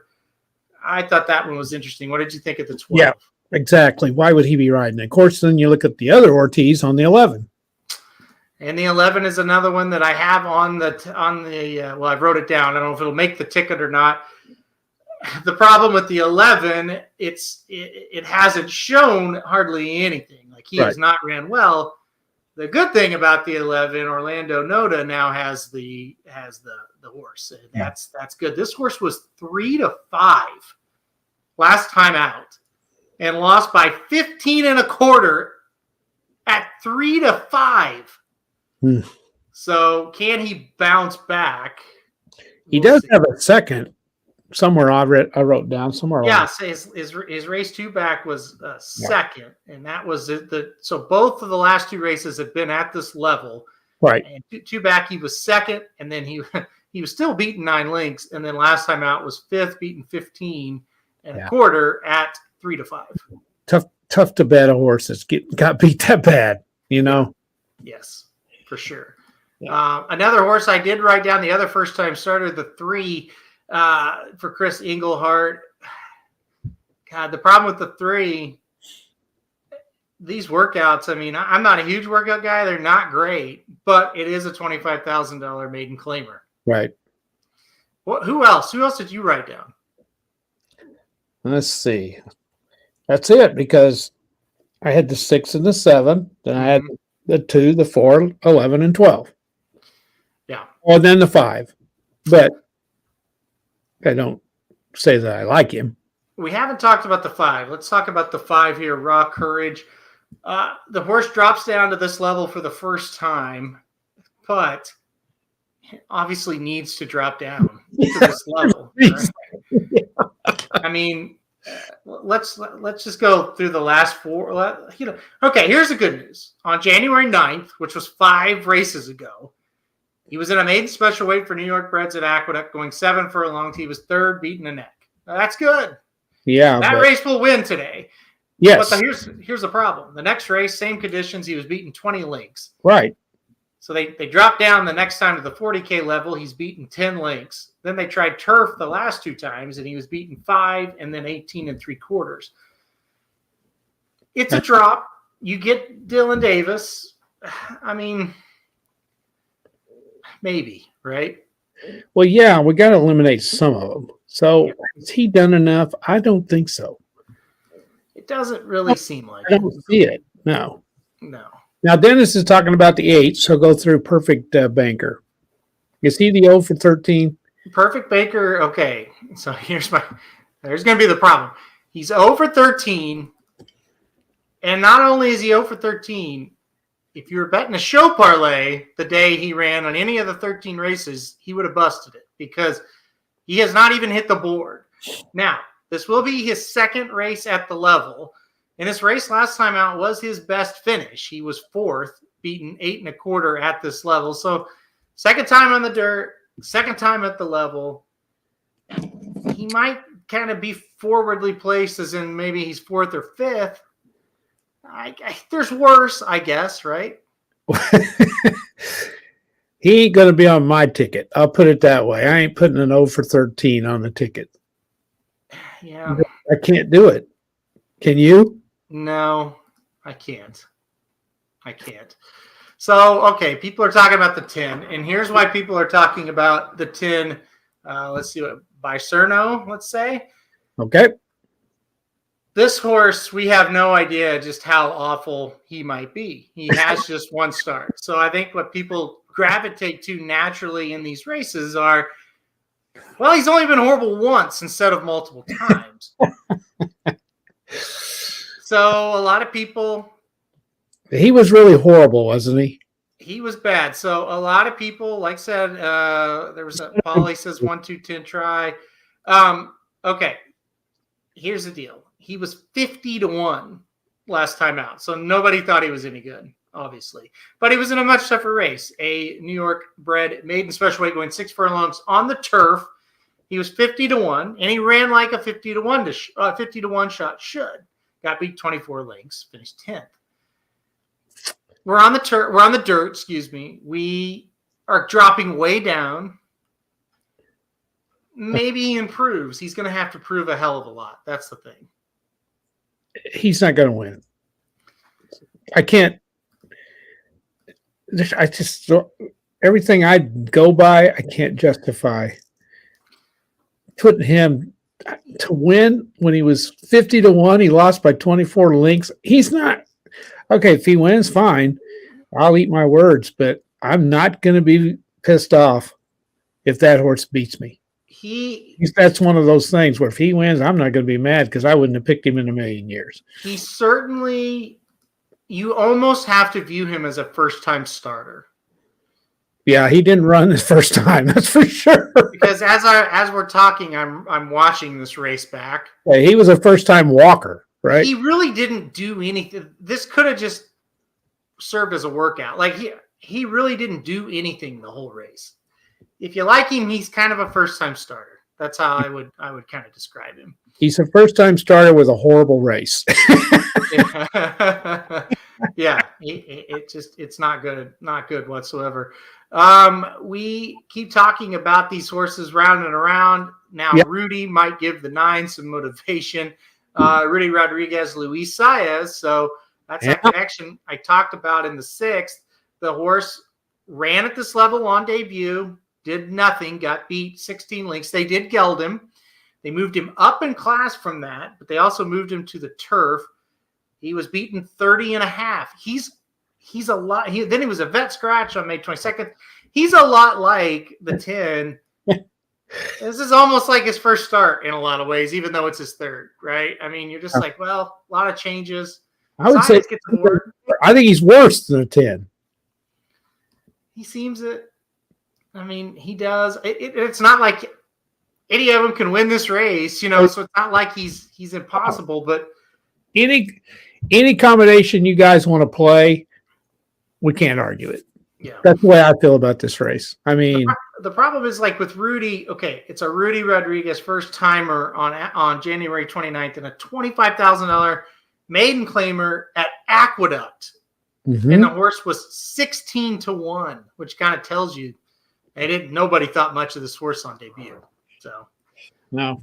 Speaker 1: I thought that one was interesting. What did you think of the 12?
Speaker 3: Yeah, exactly. Why would he be riding it? Of course, then you look at the other Ortiz on the 11.
Speaker 1: And the 11 is another one that I have on the well, I wrote it down. I don't know if it'll make the ticket or not. The problem with the 11, it hasn't shown hardly anything. Like he has not ran well. The good thing about the 11, Orlando Noda now has the horse. And that's good. This horse was 3-5 last time out and lost by 15.25 at 3-5. So can he bounce back?
Speaker 3: He does have a second somewhere. I wrote down somewhere.
Speaker 1: Yes, his race 2 back was second, and that was so both of the last 2 races have been at this level.
Speaker 3: Right.
Speaker 1: And 2 back he was second, and then he was still beating 9 lengths, and then last time out was 5th, beating 15.25 at 3-5.
Speaker 3: Tough to bet a horse that's got beat that bad,
Speaker 1: Yes, for sure. Yeah. Another horse I did write down, the other first time starter, the 3 for Chris Englehart. God, the problem with the 3, these workouts, I mean, I'm not a huge workout guy. They're not great, but it is a $25,000 maiden claimer.
Speaker 3: Right.
Speaker 1: Who else? Who else did you write down?
Speaker 3: Let's see. That's it, because I had the 6 and the 7. Then I had the 2, the 4, 11, and 12.
Speaker 1: Yeah.
Speaker 3: Or then the 5. But I don't say that I like him.
Speaker 1: We haven't talked about the 5. Let's talk about the 5 here, Raw Courage. The horse drops down to this level for the first time, but obviously needs to drop down to this level. Right? I mean, let's just go through the last 4. Okay, here's the good news. On January 9th, which was 5 races ago, he was in a maiden special weight for New York Breds at Aqueduct, going 7 furlongs. He was 3rd, beating a neck. Now, that's good.
Speaker 3: Yeah,
Speaker 1: that race will win today.
Speaker 3: Yes.
Speaker 1: But here's the problem. The next race, same conditions, he was beating 20 lengths.
Speaker 3: Right.
Speaker 1: So they dropped down the next time to the 40K level. He's beaten 10 lengths. Then they tried turf the last 2 times, and he was beaten 5 and then 18.75. It's a drop. You get Dylan Davis. I mean, maybe, right?
Speaker 3: Well, yeah, we got to eliminate some of them. So has he done enough? I don't think so.
Speaker 1: It doesn't really seem like
Speaker 3: I don't see it. No. Now, Dennis is talking about the 8, so go through Perfect Banker. Is he the 0 for 13?
Speaker 1: Perfect Banker, okay. So there's going to be the problem. He's 0 for 13, and not only is he 0 for 13, if you were betting a show parlay the day he ran on any of the 13 races, he would have busted it because he has not even hit the board. Now, this will be his 2nd race at the level. And this race last time out was his best finish. He was 4th, beaten 8.25 at this level. So 2nd time on the dirt, 2nd time at the level. He might kind of be forwardly placed as in maybe he's 4th or 5th. There's worse, I guess, right?
Speaker 3: He ain't going to be on my ticket. I'll put it that way. I ain't putting an 0 for 13 on the ticket.
Speaker 1: Yeah.
Speaker 3: I can't do it. Can you?
Speaker 1: No, I can't. So, okay, people are talking about the 10, and here's why people are talking about the 10. Let's see what Bicerno, let's say.
Speaker 3: Okay.
Speaker 1: This horse, we have no idea just how awful he might be. He has just 1 start. So I think what people gravitate to naturally in these races are, well, he's only been horrible once instead of multiple times. So a lot of people.
Speaker 3: He was really horrible, wasn't he?
Speaker 1: He was bad. So a lot of people, like I said, there was a Polly says 1, 2, 10 try. Okay, here's the deal. He was 50-1 last time out. So nobody thought he was any good, obviously. But he was in a much tougher race. A New York bred maiden special weight going 6 furlongs on the turf. He was 50-1, and he ran like a 50-1 shot should. Got beat 24 lengths, finished 10th. We're on the dirt, excuse me. We are dropping way down. maybe he improves. He's going to have to prove a hell of a lot. That's the thing.
Speaker 3: He's not going to win. I just, everything I go by, I can't justify putting him to win when he was 50-1. He lost by 24 links. He's not, okay, if he wins, fine. I'll eat my words, but I'm not going to be pissed off if that horse beats me. That's one of those things where if he wins, I'm not going to be mad because I wouldn't have picked him in a million years.
Speaker 1: He certainly, you almost have to view him as a first-time starter.
Speaker 3: Yeah, he didn't run his first time, that's for sure.
Speaker 1: Because as we're talking, I'm watching this race back.
Speaker 3: Yeah, he was a first-time walker, right?
Speaker 1: He really didn't do anything. This could have just served as a workout. Like he really didn't do anything the whole race. If you like him, he's kind of a first-time starter. That's how I would kind of describe him.
Speaker 3: He's a first-time starter with a horrible race.
Speaker 1: Yeah, it's not good whatsoever. We keep talking about these horses round and around. Now, yep. Rudy might give the 9 some motivation. Rudy Rodriguez, Luis Saez. So that's that connection I talked about in the 6th. The horse ran at this level on debut, did nothing, got beat 16 links. They did geld him. They moved him up in class from that, but they also moved him to the turf. He was beaten 30.5. He's a lot. Then he was a vet scratch on May 22nd. He's a lot like the 10. This is almost like his first start in a lot of ways, even though it's his third, right? I mean, you're just like, well, a lot of changes.
Speaker 3: I would say I think he's worse than a 10.
Speaker 1: He seems it. I mean, he does. It's not like any of them can win this race, so it's not like he's impossible. But any combination you guys want to play, we can't argue it. Yeah,
Speaker 3: that's the way I feel about this race. I mean,
Speaker 1: the problem is like with Rudy. Okay, it's a Rudy Rodriguez first timer on January 29th and a $25,000 maiden claimer at Aqueduct, and the horse was 16-1, which kind of tells you nobody thought much of this horse on debut. So
Speaker 3: no,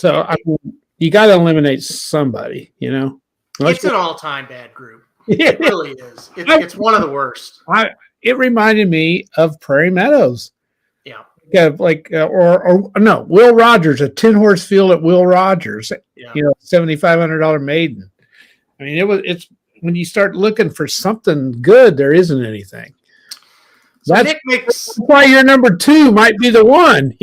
Speaker 3: I mean, you got to eliminate somebody.
Speaker 1: It's an all-time bad group. It really is. It's one of the worst.
Speaker 3: It reminded me of Prairie Meadows.
Speaker 1: Yeah.
Speaker 3: No, Will Rogers, a 10-horse field at Will Rogers. Yeah. $7,500 maiden. I mean, it's when you start looking for something good, there isn't anything.
Speaker 1: So that's
Speaker 3: why your number 2 might be the one.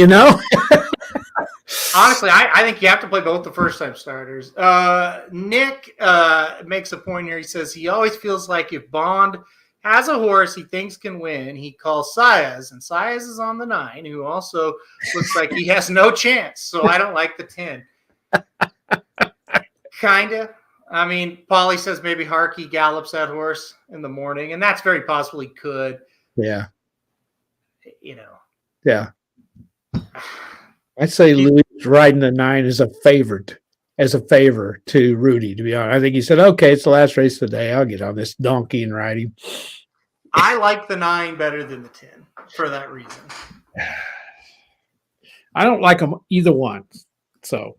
Speaker 1: Honestly, I think you have to play both the first-time starters. Nick makes a point here. He says he always feels like if Bond has a horse he thinks can win, he calls Saez, and Saez is on the 9, who also looks like he has no chance. So I don't like the 10. Kinda. I mean, Paulie says maybe Harkey gallops that horse in the morning, and that's very possible he could.
Speaker 3: Yeah. Yeah. I'd say Louis riding the 9 as a favor to Rudy, to be honest. I think he said, okay, it's the last race of the day. I'll get on this donkey and ride him.
Speaker 1: I like the 9 better than the 10 for that reason.
Speaker 3: I don't like them either one. So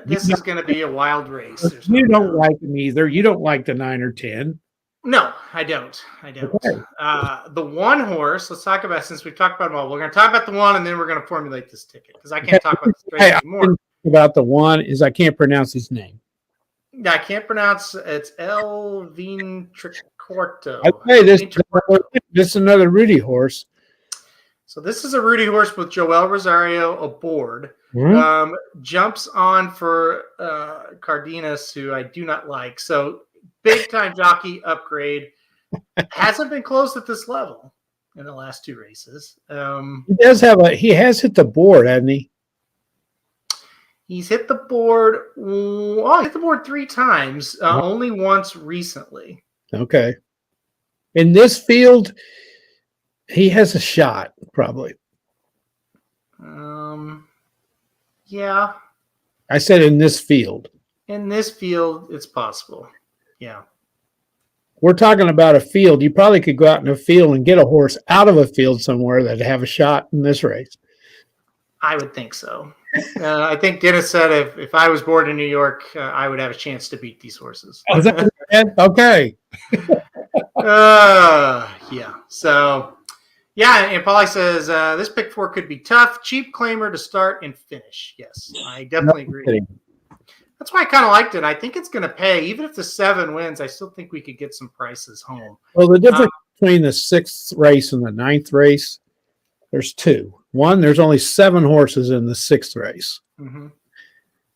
Speaker 1: this is going to be a wild race.
Speaker 3: You don't like them either. You don't like the 9 or 10.
Speaker 1: No, I don't. Okay. The 1 horse, let's talk about, since we've talked about them all, we're going to talk about the 1 and then we're going to formulate this ticket because I can't talk about the race anymore.
Speaker 3: About the 1 is I can't pronounce his name.
Speaker 1: I can't pronounce it's Elvin Tricorto.
Speaker 3: Okay, this is another Rudy horse.
Speaker 1: So this is a Rudy horse with Joel Rosario aboard. Jumps on for Cardenas, who I do not like. So big time jockey upgrade. Hasn't been close at this level in the last 2 races.
Speaker 3: He has hit the board, hasn't he?
Speaker 1: He's hit the board. Well, hit the board 3 times, only once recently.
Speaker 3: Okay. In this field, he has a shot, probably.
Speaker 1: Yeah.
Speaker 3: I said in this field.
Speaker 1: In this field, it's possible. Yeah.
Speaker 3: We're talking about a field. You probably could go out in a field and get a horse out of a field somewhere that'd have a shot in this race.
Speaker 1: I would think so. I think Dennis said if I was born in New York, I would have a chance to beat these horses.
Speaker 3: Oh, is that okay?
Speaker 1: Yeah. So, yeah, and Paulie says this pick 4 could be tough. Cheap claimer to start and finish. Yes, I definitely agree.
Speaker 3: Kidding.
Speaker 1: That's why I kind of liked it. I think it's going to pay. Even if the 7 wins, I still think we could get some prices home.
Speaker 3: Well, the difference between the 6th race and the 9th race, there's 2. One, there's only 7 horses in the 6th race.
Speaker 1: Mm-hmm.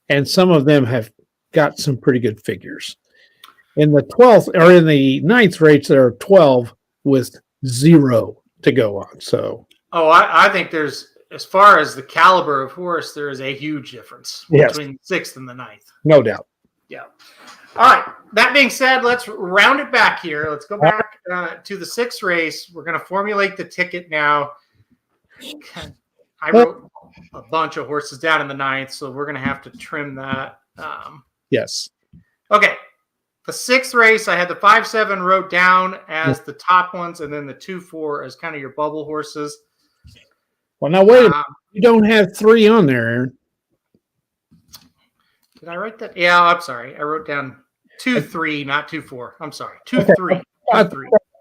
Speaker 3: And some of them have got some pretty good figures. In the 12th or in the 9th race, there are 12 with 0 to go on. So,
Speaker 1: I think there's, as far as the caliber of horse, there is a huge difference between the 6th and the 9th.
Speaker 3: No doubt.
Speaker 1: Yeah. All right. That being said, let's round it back here. Let's go back to the 6th race. We're going to formulate the ticket now. I wrote a bunch of horses down in the 9th, so we're going to have to trim that.
Speaker 3: Yes.
Speaker 1: Okay. The 6th race, I had the 5-7 wrote down as the top ones, and then the 2-4 as kind of your bubble horses.
Speaker 3: Well, now wait a minute. You don't have 3 on there, Aaron.
Speaker 1: Did I write that? Yeah, I'm sorry. I wrote down 2-3, not 2-4. I'm sorry. 2-3.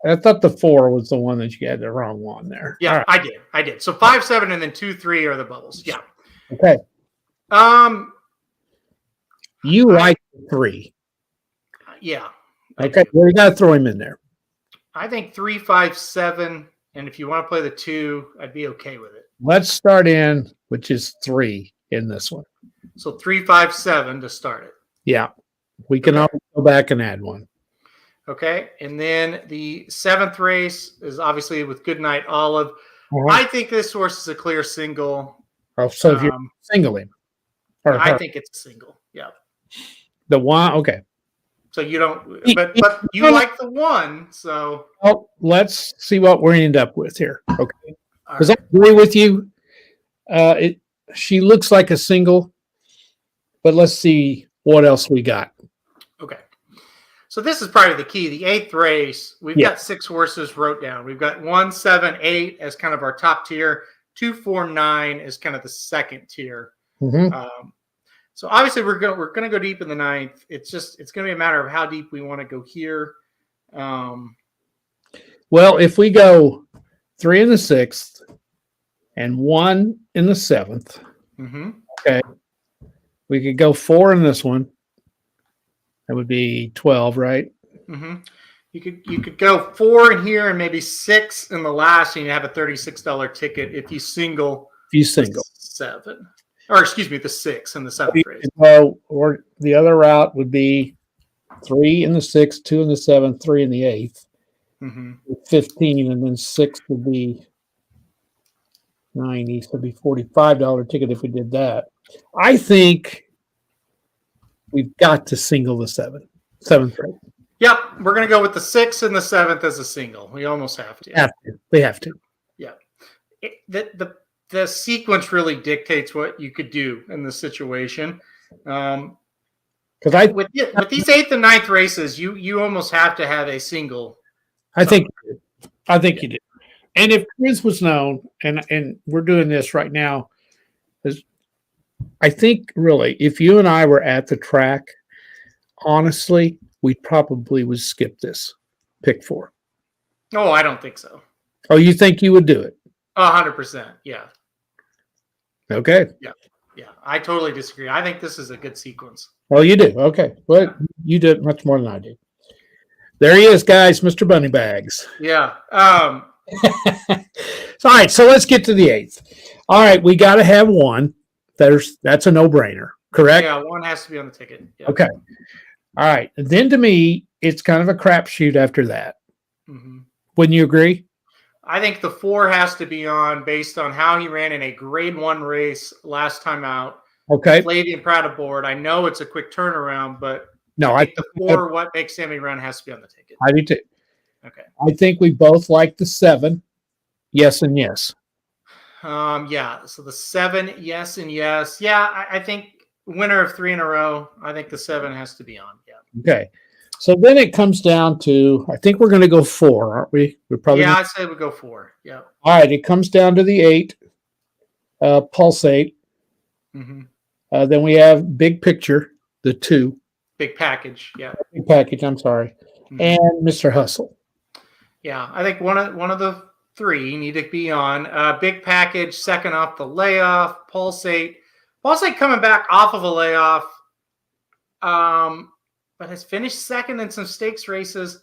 Speaker 3: I thought the 4 was the one that you had the wrong one there.
Speaker 1: Yeah, right. I did. So 5-7 and then 2-3 are the bubbles. Yeah.
Speaker 3: Okay. You like 3.
Speaker 1: Yeah.
Speaker 3: Okay. Well, you got to throw him in there.
Speaker 1: I think 3-5-7, and if you want to play the 2, I'd be okay with it.
Speaker 3: Let's start in, which is 3 in this one.
Speaker 1: So 3-5-7 to start it.
Speaker 3: Yeah. We can always go back and add one.
Speaker 1: Okay. And then the 7th race is obviously with Goodnight Olive. I think this horse is a clear single.
Speaker 3: Oh, so if you're singling.
Speaker 1: I think it's a single. Yeah.
Speaker 3: The 1, okay.
Speaker 1: So you don't, but you like the 1, so.
Speaker 3: Well, let's see what we end up with here. Okay. Because
Speaker 1: Right.
Speaker 3: I agree with you. She looks like a single, but let's see what else we got.
Speaker 1: Okay. So this is probably the key. The 8th race, we've got 6 horses wrote down. We've got 1, 7, 8 as kind of our top tier. 2, 4, 9 is kind of the second tier.
Speaker 3: Mm-hmm.
Speaker 1: So obviously we're gonna go deep in the 9th. It's gonna be a matter of how deep we want to go here.
Speaker 3: Well, if we go 3 in the 6th and 1 in the 7th, okay, we could go 4 in this one. That would be 12, right?
Speaker 1: Mm-hmm. You could go 4 in here and maybe 6 in the last, and you have a $36 ticket if you single.
Speaker 3: If you single
Speaker 1: 7, or excuse me, the 6 in the 7th race.
Speaker 3: Well, or the other route would be 3 in the 6th, 2 in the 7th, 3 in the 8th, 15, and then 6 would be 90. So it'd be $45 ticket if we did that. I think we've got to single the 7th race.
Speaker 1: Yep, we're going to go with the 6 and the 7th as a single. We almost have to.
Speaker 3: We have to.
Speaker 1: Yeah. The sequence really dictates what you could do in this situation. Because with these 8th and 9th races, you almost have to have a single.
Speaker 3: I think you do. And if Chris was known, and we're doing this right now, I think really, if you and I were at the track, honestly, we probably would skip this pick 4.
Speaker 1: Oh, I don't think so.
Speaker 3: Oh, you think you would do it?
Speaker 1: 100%. Yeah.
Speaker 3: Okay.
Speaker 1: Yeah. I totally disagree. I think this is a good sequence.
Speaker 3: Oh, you do? Okay. Well, you did much more than I did. There he is, guys, Mr. Bunny Bags.
Speaker 1: Yeah.
Speaker 3: All right, so let's get to the 8th. All right, we got to have 1. That's a no-brainer, correct?
Speaker 1: Yeah, 1 has to be on the ticket. Yeah.
Speaker 3: Okay. All right. And then to me, it's kind of a crapshoot after that. Wouldn't you agree?
Speaker 1: I think the 4 has to be on based on how he ran in a grade 1 race last time out.
Speaker 3: Okay.
Speaker 1: Flavian Pratt aboard. I know it's a quick turnaround, but
Speaker 3: no,
Speaker 1: I think the 4, what makes Sammy run, has to be on the ticket.
Speaker 3: I do too.
Speaker 1: Okay.
Speaker 3: I think we both like the 7. Yes and yes.
Speaker 1: Yeah. So the 7, yes and yes. Yeah, I think winner of 3 in a row. I think the 7 has to be on. Yeah.
Speaker 3: Okay. So then it comes down to, I think we're going to go 4, aren't we? We're probably.
Speaker 1: Yeah, I'd say we go 4. Yeah.
Speaker 3: All right. It comes down to the 8. Pulsate.
Speaker 1: Mm-hmm.
Speaker 3: Then we have Big Picture, the 2.
Speaker 1: Big package. Yeah.
Speaker 3: Big Package, I'm sorry.
Speaker 1: Mm-hmm.
Speaker 3: And Mr. Hustle.
Speaker 1: Yeah. I think one of the 3 need to be on. Big package, second off the layoff. Pulsate coming back off of a layoff. But has finished second in some stakes races.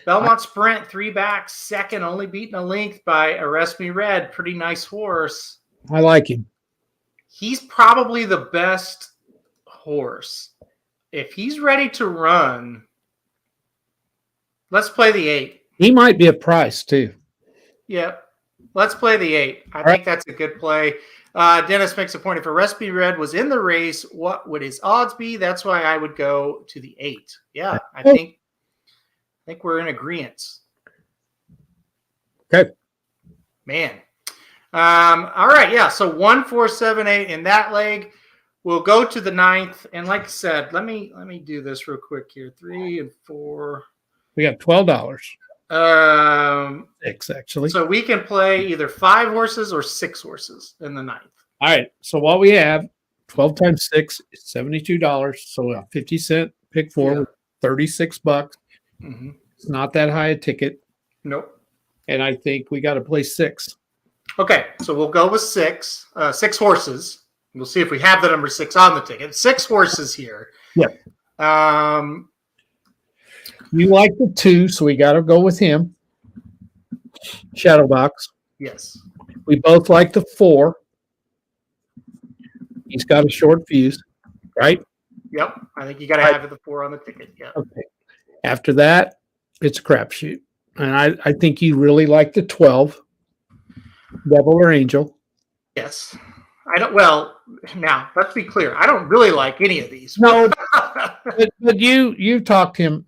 Speaker 1: Belmont Sprint, 3 back, second, only beaten a length by Arrest Me Red. Pretty nice horse.
Speaker 3: I like him.
Speaker 1: He's probably the best horse. If he's ready to run, let's play the 8.
Speaker 3: He might be a price, too.
Speaker 1: Yep. Let's play the 8. I think that's a good play. Dennis makes a point. If Arrest Me Red was in the race, what would his odds be? That's why I would go to the 8. Yeah, I think we're in agreement.
Speaker 3: Okay.
Speaker 1: Man. All right. Yeah. So 1, 4, 7, 8 in that leg. We'll go to the 9th. And like I said, let me do this real quick here. 3 and 4.
Speaker 3: We got $12. 6, actually.
Speaker 1: So we can play either 5 horses or 6 horses in the 9th.
Speaker 3: All right. So what we have, 12 times 6 is $72. So 50 cent pick 4,
Speaker 1: Yeah.
Speaker 3: $36.
Speaker 1: Mm-hmm.
Speaker 3: It's not that high a ticket.
Speaker 1: Nope.
Speaker 3: And I think we got to play 6.
Speaker 1: Okay, so we'll go with 6. 6 horses. We'll see if we have the number 6 on the ticket. 6 horses here.
Speaker 3: Yep.
Speaker 1: Um,
Speaker 3: You like the 2, so we got to go with him. Shadowbox.
Speaker 1: yes.
Speaker 3: We both like the 4. He's got a short fuse, right?
Speaker 1: Yep. I think you got to have the 4 on the ticket. Yeah.
Speaker 3: Okay. After that, it's a crapshoot. And I think you really like the 12, Devil or Angel.
Speaker 1: Yes. I don't. Well, now let's be clear. I don't really like any of these.
Speaker 3: No, but you talked him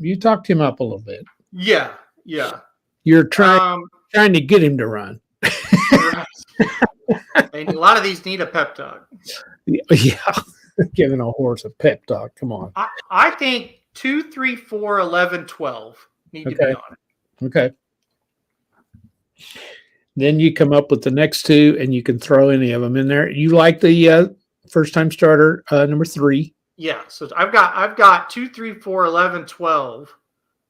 Speaker 3: up a little bit.
Speaker 1: Yeah. Yeah.
Speaker 3: You're trying to get him to run.
Speaker 1: Right. And a lot of these need a pep talk.
Speaker 3: Yeah, giving a horse a pep talk. Come on.
Speaker 1: I think 2, 3, 4, 11, 12 need to be on it.
Speaker 3: Okay. Then you come up with the next 2, and you can throw any of them in there. You like the first-time starter, number 3.
Speaker 1: Yeah. So I've got 2, 3, 4, 11, 12.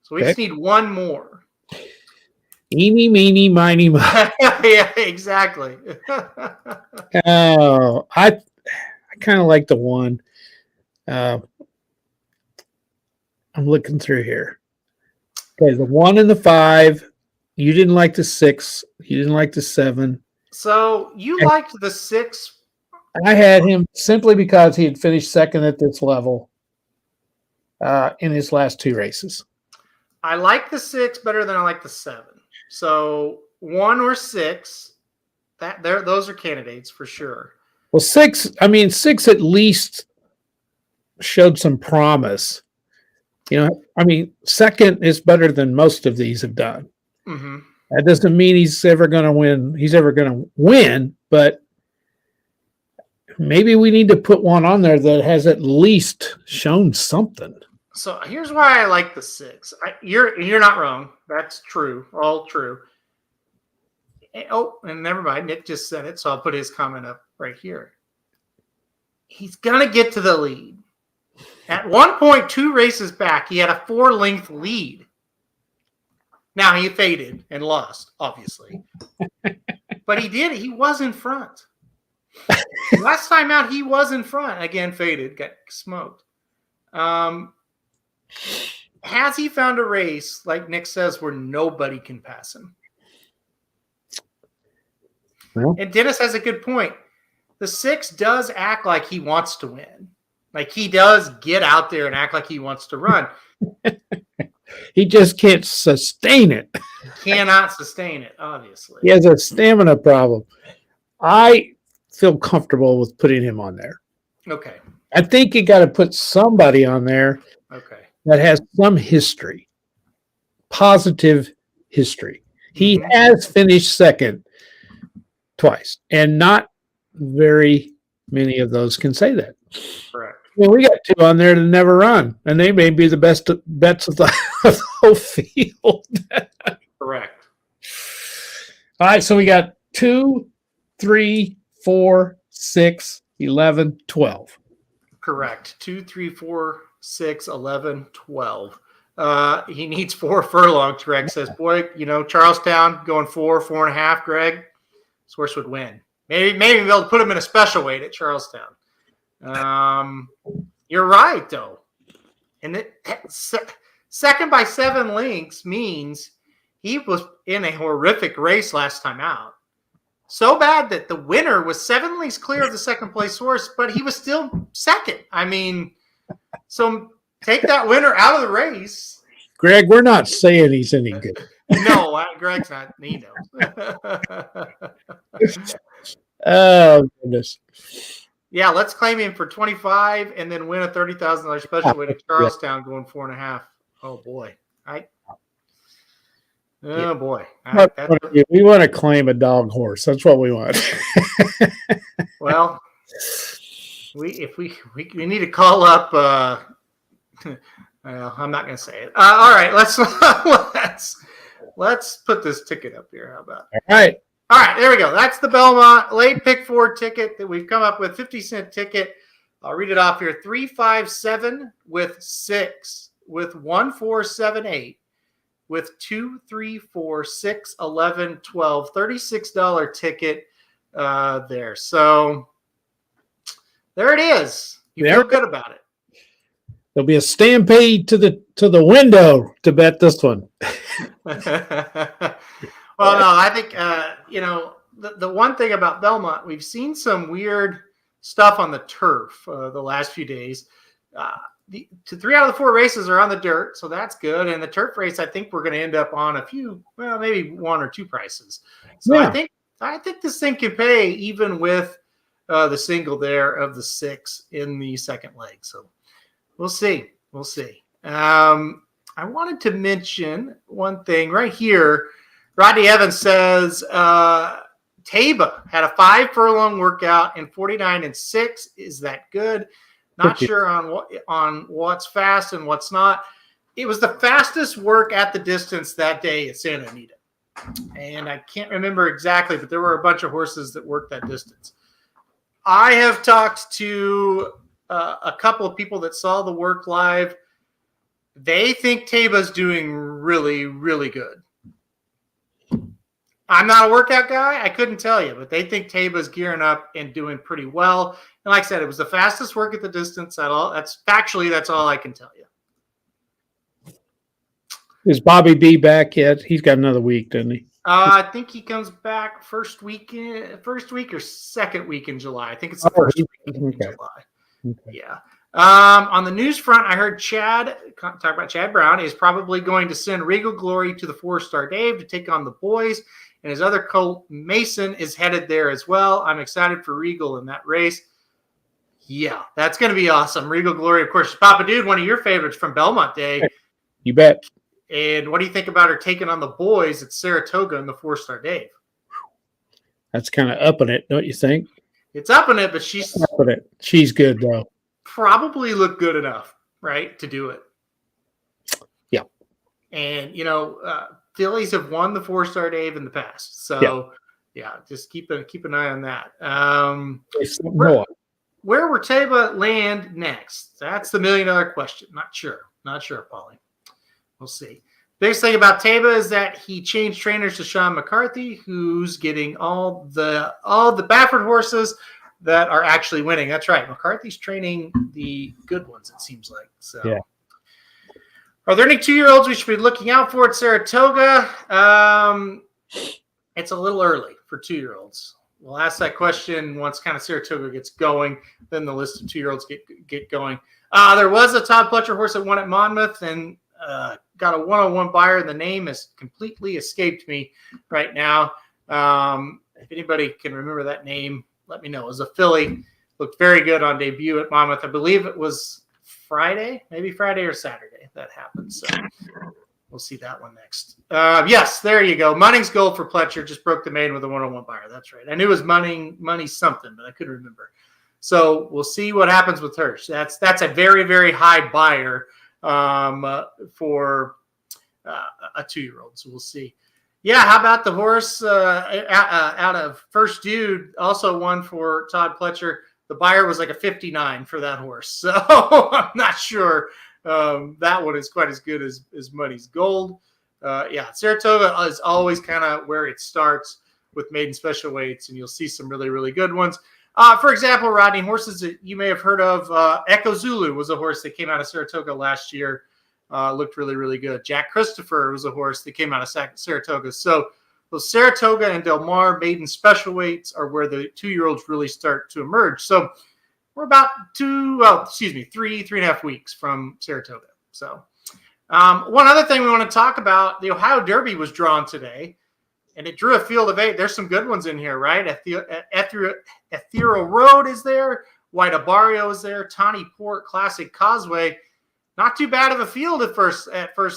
Speaker 1: So we just need one more.
Speaker 3: Eeny, meeny, miny, mo.
Speaker 1: Yeah, exactly.
Speaker 3: Oh, I kind of like the 1. I'm looking through here. Okay, the 1 and the 5. You didn't like the 6. You didn't like the 7.
Speaker 1: So you liked the 6.
Speaker 3: I had him simply because he had finished second at this level in his last 2 races.
Speaker 1: I like the 6 better than I like the 7. So 1 or 6, those are candidates for sure.
Speaker 3: Well, 6 at least showed some promise. Second is better than most of these have done.
Speaker 1: Mm-hmm.
Speaker 3: That doesn't mean he's ever going to win. He's ever going to win, but maybe we need to put one on there that has at least shown something.
Speaker 1: So here's why I like the 6. You're not wrong. That's true. All true. Oh, and never mind. Nick just said it, so I'll put his comment up right here. He's gonna get to the lead. At one point, 2 races back, he had a 4-length lead. Now he faded and lost, obviously. But he was in front. Last time out, he was in front. Again, faded, got smoked. Has he found a race, like Nick says, where nobody can pass him? Well, and Dennis has a good point. The 6 does act like he wants to win. Like he does get out there and act like he wants to run.
Speaker 3: He just can't sustain it.
Speaker 1: Cannot sustain it, obviously.
Speaker 3: He has a stamina problem. I feel comfortable with putting him on there.
Speaker 1: Okay.
Speaker 3: I think you got to put somebody on there that has some history, positive history. He has finished second twice, and not very many of those can say that.
Speaker 1: Correct.
Speaker 3: Well, we got 2 on there to never run, and they may be the best bets of the whole field.
Speaker 1: Correct.
Speaker 3: All right, so we got 2, 3, 4, 6, 11, 12.
Speaker 1: Correct. 2, 3, 4, 6, 11, 12. He needs 4 furlongs, Greg says. Boy, Charlestown going 4.5, Greg. This horse would win. Maybe they'll put him in a special weight at Charlestown. You're right, though. And second by 7 lengths means he was in a horrific race last time out. So bad that the winner was 7 lengths clear of the second place horse, but he was still second. I mean, so take that winner out of the race.
Speaker 3: Greg, we're not saying he's any good.
Speaker 1: No, Greg's not. He knows.
Speaker 3: Oh, goodness.
Speaker 1: Yeah, let's claim him for 25 and then win a $30,000 special weight at Charlestown going 4.5. Oh, boy. Boy.
Speaker 3: We want to claim a dog horse. That's what we want.
Speaker 1: Well, we need to call up. I'm not going to say it. All right, let's put this ticket up here. How about? All right, there we go. That's the Belmont late pick 4 ticket that we've come up with. 50-cent ticket. I'll read it off here. 3, 5, 7 with 6 with 1, 4, 7, 8. With 2, 3, 4, 6, 11, 12, $36 ticket there. So there it is. You feel good about it.
Speaker 3: There'll be a stampede to the window to bet this one.
Speaker 1: Well, no, I think the one thing about Belmont, we've seen some weird stuff on the turf the last few days. 3 out of the 4 races are on the dirt, so that's good. And the turf race, I think we're going to end up on a few, well, maybe 1 or 2 prices. So yeah. I think this thing can pay even with the single there of the 6 in the second leg. So we'll see. I wanted to mention one thing right here. Rodney Evans says Taba had a 5 furlong workout in 49.6. Is that good? Not sure on what's fast and what's not. It was the fastest work at the distance that day at Santa Anita. And I can't remember exactly, but there were a bunch of horses that worked that distance. I have talked to a couple of people that saw the work live. They think Taba's doing really, really good. I'm not a workout guy. I couldn't tell you, but they think Taba's gearing up and doing pretty well. And like I said, it was the fastest work at the distance at all. That's all I can tell you.
Speaker 3: Is Bobby B back yet? He's got another week, doesn't he?
Speaker 1: I think he comes back first week or second week in July. I think it's the first week in July. Okay. Yeah. On the news front, I heard talk about Chad Brown is probably going to send Regal Glory to the 4-star Dave to take on the boys. And his other colt, Mason, is headed there as well. I'm excited for Regal in that race. Yeah, that's going to be awesome. Regal Glory, of course, Papa Dude, one of your favorites from Belmont Day.
Speaker 3: You bet.
Speaker 1: And what do you think about her taking on the boys at Saratoga in the 4-star Dave?
Speaker 3: That's kind of upping it, don't you think?
Speaker 1: It's upping it, but she's
Speaker 3: upping it. She's good, though.
Speaker 1: Probably look good enough, right, to do it.
Speaker 3: Yeah.
Speaker 1: And, Phillies have won the 4-star Dave in the past. So, yeah just keep an eye on that. Where will Taba land next? That's the $1 million question. Not sure, Paulie. We'll see. Biggest thing about Taba is that he changed trainers to Sean McCarthy, who's getting all the Baffert horses that are actually winning. That's right. McCarthy's training the good ones, it seems like. So, yeah. Are there any 2-year-olds we should be looking out for at Saratoga? It's a little early for 2-year-olds. We'll ask that question once kind of Saratoga gets going. Then the list of 2-year-olds get going. There was a Todd Pletcher horse that won at Monmouth and got a 101 buyer. The name has completely escaped me right now. If anybody can remember that name, let me know. It was a filly. Looked very good on debut at Monmouth. I believe it was maybe Friday or Saturday that happened. So we'll see that one next. Yes, there you go. Munning's goal for Pletcher just broke the maiden with a 101 buyer. That's right. I knew it was money something, but I couldn't remember. So we'll see what happens with her. That's a very, very high buyer for a 2-year-old. So we'll see. Yeah, how about the horse out of First Dude, also won for Todd Pletcher. The buyer was like a 59 for that horse. So I'm not sure that one is quite as good as Muddy's Gold. Yeah, Saratoga is always kind of where it starts with maiden special weights, and you'll see some really, really good ones. For example, Rodney, horses that you may have heard of, Echo Zulu was a horse that came out of Saratoga last year. Looked really, really good. Jack Christopher was a horse that came out of Saratoga. So those Saratoga and Del Mar maiden special weights are where the 2-year-olds really start to emerge. So we're about 3.5 weeks from Saratoga. So one other thing we want to talk about, the Ohio Derby was drawn today, and it drew a field of 8. There's some good ones in here, right? Ethereal Road is there. White Abarrio is there. Tawny Port, Classic Causeway. Not too bad of a field at first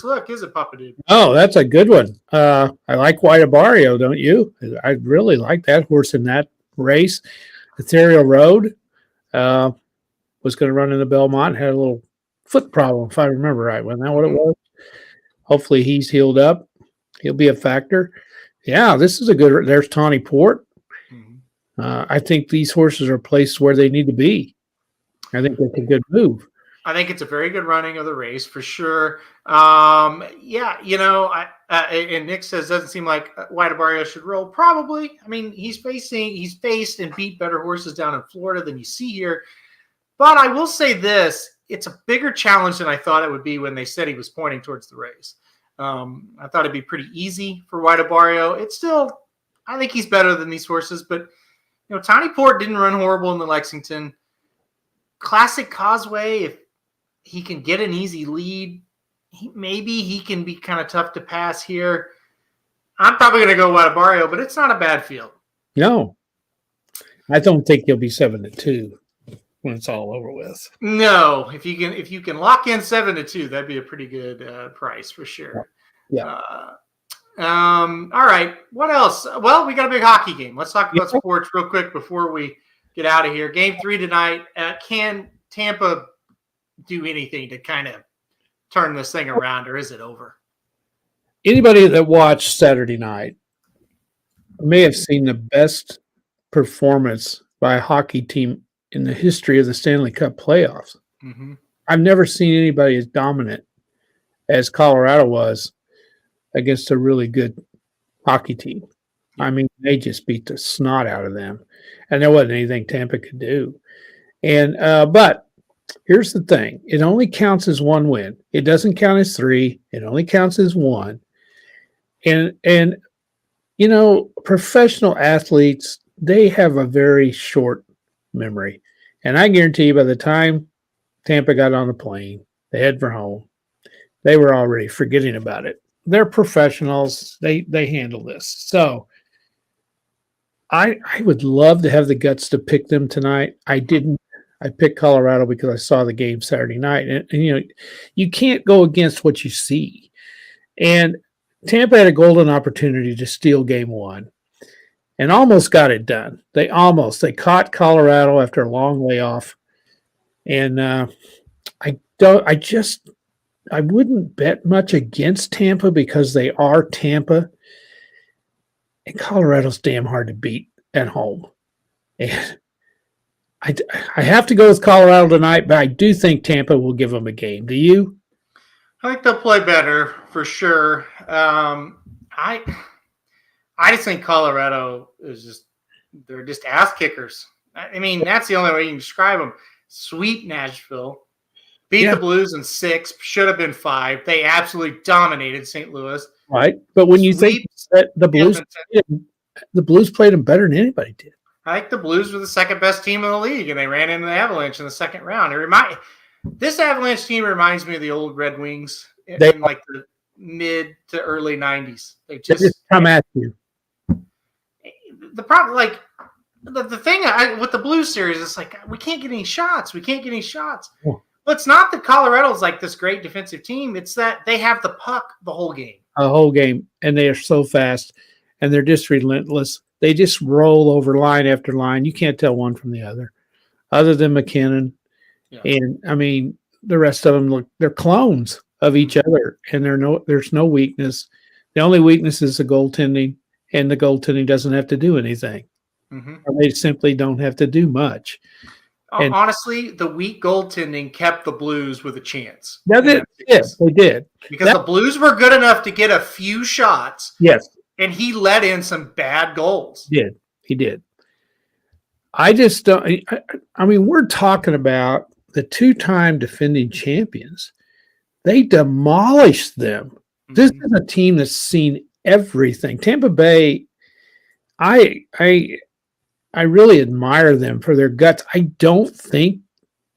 Speaker 1: look, is it, Papa Dude?
Speaker 3: Oh, that's a good one. I like White Abarrio, don't you? I really like that horse in that race. Ethereal Road was going to run in the Belmont, had a little foot problem, if I remember right. Wasn't that what it was? Hopefully he's healed up. He'll be a factor. Yeah, this is a good – there's Tawny Port. I think these horses are placed where they need to be. I think that's a good move.
Speaker 1: I think it's a very good running of the race for sure. Yeah, and Nick says doesn't seem like White Abarrio should roll. Probably. I mean, he's faced and beat better horses down in Florida than you see here. But I will say this: it's a bigger challenge than I thought it would be when they said he was pointing towards the race. I thought it'd be pretty easy for White Abarrio. It's still, I think he's better than these horses, but Tawny Port didn't run horrible in the Lexington. Classic Causeway, if he can get an easy lead, maybe he can be kind of tough to pass here. I'm probably going to go White Abarrio, but it's not a bad field.
Speaker 3: No, I don't think he'll be 7-2 when it's all over with.
Speaker 1: No, if you can lock in 7-2, that'd be a pretty good price for sure.
Speaker 3: Yeah.
Speaker 1: All right. What else? Well, we got a big hockey game. Let's talk about sports real quick before we get out of here. Game 3 tonight. Can Tampa do anything to kind of turn this thing around, or is it over?
Speaker 3: Anybody that watched Saturday night may have seen the best performance by a hockey team in the history of the Stanley Cup playoffs.
Speaker 1: Mm-hmm.
Speaker 3: I've never seen anybody as dominant as Colorado was against a really good hockey team. I mean, they just beat the snot out of them, and there wasn't anything Tampa could do. And but here's the thing. It only counts as one win. It doesn't count as 3. It only counts as 1. And professional athletes, they have a very short memory. And I guarantee you by the time Tampa got on the plane, they head for home, they were already forgetting about it. They're professionals. They handle this. So I would love to have the guts to pick them tonight. I didn't. I picked Colorado because I saw the game Saturday night. And you can't go against what you see. And Tampa had a golden opportunity to steal game 1 and almost got it done. They caught Colorado after a long layoff. And I wouldn't bet much against Tampa because they are Tampa. And Colorado's damn hard to beat at home. And I have to go with Colorado tonight, but I do think Tampa will give them a game. Do you?
Speaker 1: I think they'll play better for sure. I just think Colorado they're just ass kickers. I mean, that's the only way you can describe them. Sweep Nashville, beat the Blues in 6, should have been 5. They absolutely dominated St. Louis.
Speaker 3: Right, but when you think that the Blues played them better than anybody did.
Speaker 1: I think the Blues were the second best team in the league, and they ran into the Avalanche in the second round. This Avalanche team reminds me of the old Red Wings in like the mid to early 90s. They just
Speaker 3: come at you.
Speaker 1: The problem, like the thing with the Blues series, is like we can't get any shots. Yeah. But it's not that Colorado's like this great defensive team. It's that they have the puck the whole game. And they are so fast, and they're just relentless. They just roll over line after line. You can't tell one from the other than McKinnon. Yeah. And, I mean, the rest of them, they're clones of each other, and there's no weakness.
Speaker 3: The only weakness is the goaltending, and the goaltending doesn't have to do anything.
Speaker 1: Mm-hmm.
Speaker 3: Or they simply don't have to do much. And
Speaker 1: honestly, the weak goaltending kept the Blues with a chance.
Speaker 3: They did.
Speaker 1: Because the Blues were good enough to get a few shots.
Speaker 3: Yes.
Speaker 1: And he let in some bad goals.
Speaker 3: He did. I just don't. I mean, we're talking about the two-time defending champions. They demolished them. Mm-hmm. This is a team that's seen everything. Tampa Bay, I really admire them for their guts. I don't think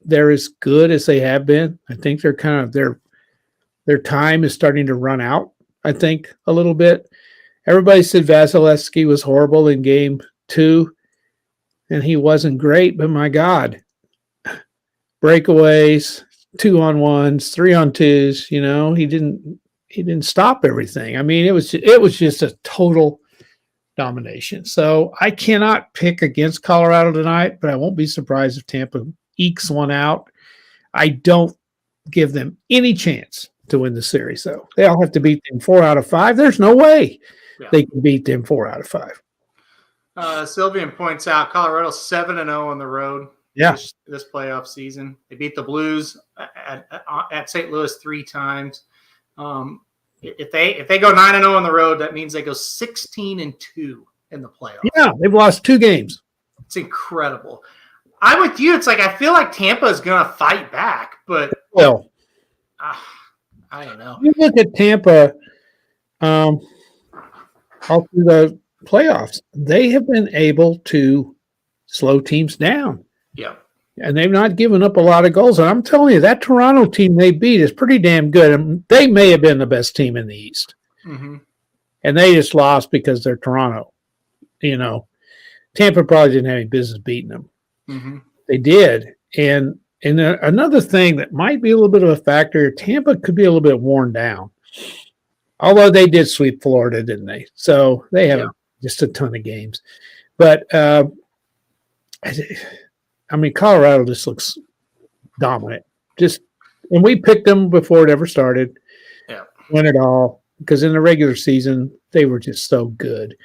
Speaker 3: they're as good as they have been. I think they're kind of their time is starting to run out, I think, a little bit. Everybody said Vasilevsky was horrible in game 2, and he wasn't great, but my God, breakaways, 2-on-1s, 3-on-2s, you know, he didn't stop everything. I mean, it was just a total domination. So I cannot pick against Colorado tonight, but I won't be surprised if Tampa ekes one out. I don't give them any chance to win the series, though. They all have to beat them 4 out of 5. There's no way they can beat them 4 out of 5.
Speaker 1: Sylvian points out Colorado's 7-0 on the road.
Speaker 3: Yeah,
Speaker 1: this playoff season, they beat the Blues at St. Louis 3 times. If they go 9-0 on the road, that means they go 16-2 in the playoffs.
Speaker 3: Yeah, they've lost 2 games.
Speaker 1: It's incredible. I'm with you. It's like I feel like Tampa is going to fight back, but I don't know.
Speaker 3: You look at Tampa all through the playoffs. They have been able to slow teams down.
Speaker 1: Yeah.
Speaker 3: And they've not given up a lot of goals. And I'm telling you, that Toronto team they beat is pretty damn good. And they may have been the best team in the East.
Speaker 1: Mm-hmm.
Speaker 3: And they just lost because they're Toronto. You know, Tampa probably didn't have any business beating them.
Speaker 1: Mm-hmm.
Speaker 3: They did. And another thing that might be a little bit of a factor, Tampa could be a little bit worn down. Although they did sweep Florida, didn't they? So they have just a ton of games. But, I mean, Colorado just looks dominant. And we picked them before it ever started.
Speaker 1: Yeah.
Speaker 3: Win it all. Because in the regular season, they were just so good,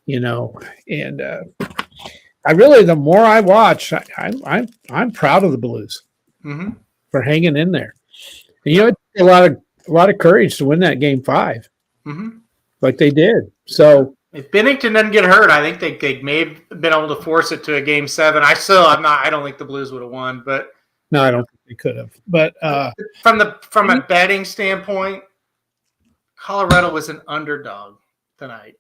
Speaker 3: you know. And the more I watch, I'm proud of the Blues for hanging in there. And, you know, it took a lot of courage to win that game 5, like they did. So
Speaker 1: if Binnington doesn't get hurt, I think they may have been able to force it to a game 7. I don't think the Blues would have won, but
Speaker 3: no, I don't think they could have. But
Speaker 1: from a betting standpoint, Colorado was an underdog tonight.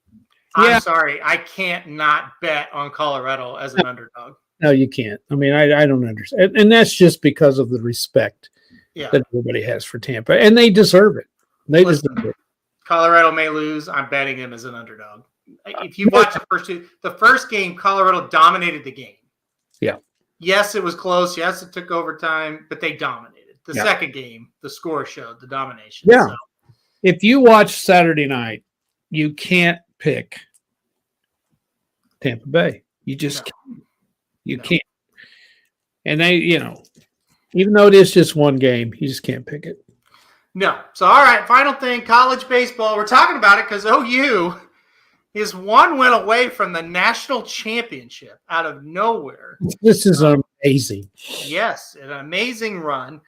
Speaker 3: Yeah.
Speaker 1: I'm sorry, I can't not bet on Colorado as an underdog.
Speaker 3: No, you can't. I mean, I don't understand, and that's just because of the respect that everybody has for Tampa, and they deserve it. Deserve it.
Speaker 1: Colorado may lose. I'm betting them as an underdog. If you watch the first game, Colorado dominated the game.
Speaker 3: Yeah.
Speaker 1: Yes, it was close. Yes, it took overtime, but they dominated. The second game, the score showed the domination.
Speaker 3: Yeah.
Speaker 1: So.
Speaker 3: If you watch Saturday night, you can't pick Tampa Bay. You just can't. You can't. And they, you know, even though it is just one game, you just can't pick it.
Speaker 1: No. So, all right, final thing, college baseball. We're talking about it because OU is 1 win away from the national championship out of nowhere.
Speaker 3: This is amazing.
Speaker 1: Yes, an amazing run.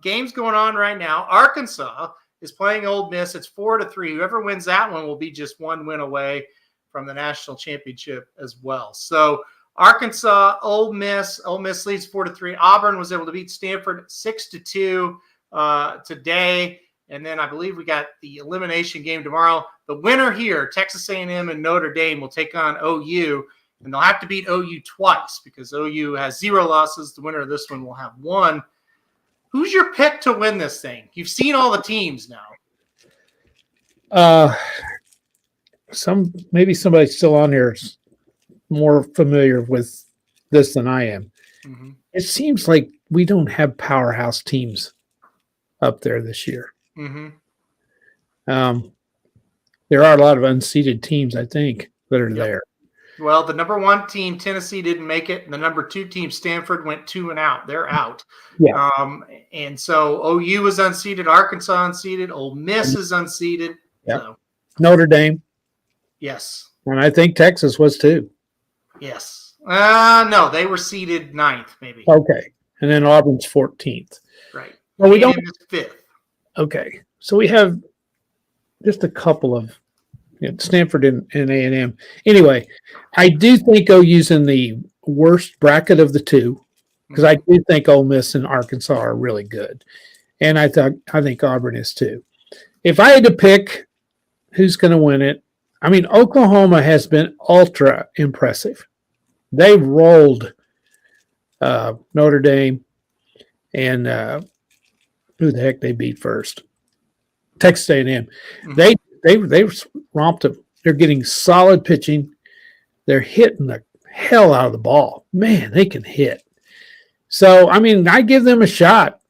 Speaker 1: Games going on right now. Arkansas is playing Ole Miss. It's 4-3. Whoever wins that one will be just 1 win away from the national championship as well. So Arkansas, Ole Miss leads 4-3. Auburn was able to beat Stanford 6-2 today. And then I believe we got the elimination game tomorrow. The winner here, Texas A&M and Notre Dame, will take on OU. And they'll have to beat OU twice because OU has 0 losses. The winner of this one will have 1. Who's your pick to win this thing? You've seen all the teams now.
Speaker 3: Maybe somebody still on here is more familiar with this than I am. Mm-hmm. It seems like we don't have powerhouse teams up there this year.
Speaker 1: Mm-hmm.
Speaker 3: There are a lot of unseeded teams, I think, that are there.
Speaker 1: Well, the number 1 team, Tennessee, didn't make it. And the number 2 team, Stanford, went 2 and out. They're out.
Speaker 3: Yeah.
Speaker 1: And so OU is unseeded. Arkansas unseeded. Ole Miss is unseeded.
Speaker 3: Yeah.
Speaker 1: So
Speaker 3: Notre Dame,
Speaker 1: Yes.
Speaker 3: and I think Texas was too.
Speaker 1: Yes. No, they were seeded 9th, maybe.
Speaker 3: Okay, and then Auburn's 14th.
Speaker 1: Right.
Speaker 3: Well, we don't.
Speaker 1: A&M is 5th.
Speaker 3: Okay, so we have just a couple of Stanford and A&M. Anyway, I do think OU's in the worst bracket of the two because I do think Ole Miss and Arkansas are really good, and I think Auburn is too. If I had to pick who's going to win it, I mean Oklahoma has been ultra impressive. They've rolled Notre Dame and who the heck they beat first? Texas A&M. They romped them. They're getting solid pitching. They're hitting the hell out of the ball. Man, they can hit. So, I mean, I give them a shot.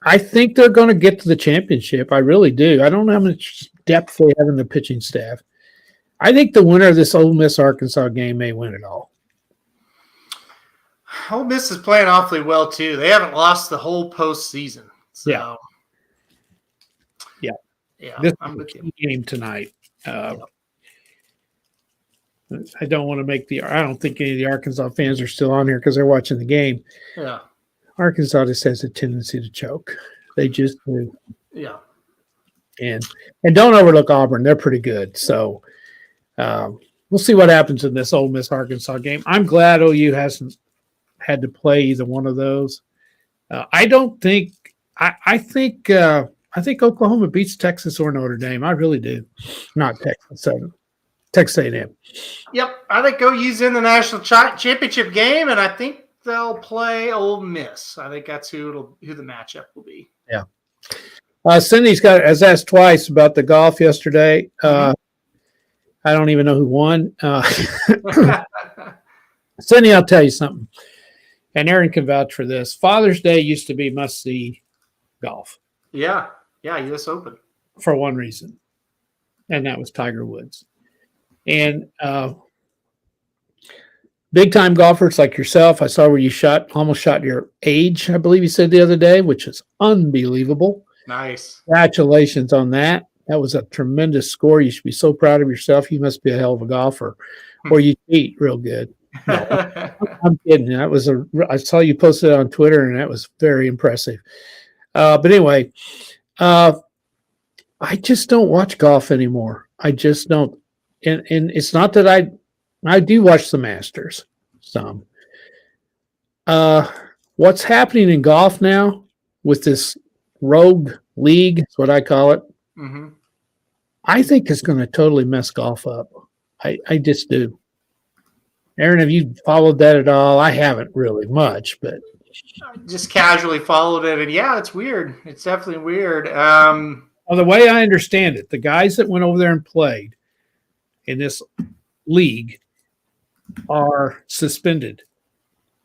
Speaker 3: I think they're going to get to the championship. I really do. I don't know how much depth they have in the pitching staff. I think the winner of this Ole Miss Arkansas game may win it all.
Speaker 1: Ole Miss is playing awfully well too. They haven't lost the whole postseason. So,
Speaker 3: Yeah. This
Speaker 1: I'm
Speaker 3: is
Speaker 1: with
Speaker 3: a
Speaker 1: you.
Speaker 3: key game tonight. I don't want to make I don't think any of the Arkansas fans are still on here because they're watching the game.
Speaker 1: Yeah.
Speaker 3: Arkansas just has a tendency to choke. They just do.
Speaker 1: Yeah.
Speaker 3: And don't overlook Auburn. They're pretty good. So we'll see what happens in this Ole Miss Arkansas game. I'm glad OU hasn't had to play either one of those. I think Oklahoma beats Texas or Notre Dame. I really do. Not Texas. Texas A&M.
Speaker 1: Yep. I think OU's in the national championship game, and I think they'll play Ole Miss. I think that's who the matchup will be.
Speaker 3: Yeah. Cindy's has asked twice about the golf yesterday. I don't even know who won. Cindy, I'll tell you something. And Aaron can vouch for this. Father's Day used to be must-see golf.
Speaker 1: Yeah. Yeah, U.S. Open.
Speaker 3: For one reason, and that was Tiger Woods. And big-time golfers like yourself, I saw where you almost shot your age, I believe you said the other day, which is unbelievable.
Speaker 1: Nice.
Speaker 3: Congratulations on that. That was a tremendous score. You should be so proud of yourself. You must be a hell of a golfer, or you cheat real good. No, I'm kidding. I saw you posted it on Twitter, and that was very impressive. But anyway, I just don't watch golf anymore. I just don't. And it's not that I do watch the Masters some. What's happening in golf now with this rogue league, is what I call it.
Speaker 1: Mm-hmm.
Speaker 3: I think it's going to totally mess golf up. I just do. Aaron, have you followed that at all? I haven't really much, but
Speaker 1: just casually followed it, and yeah, it's weird. It's definitely weird.
Speaker 3: Well, the way I understand it, the guys that went over there and played in this league are suspended,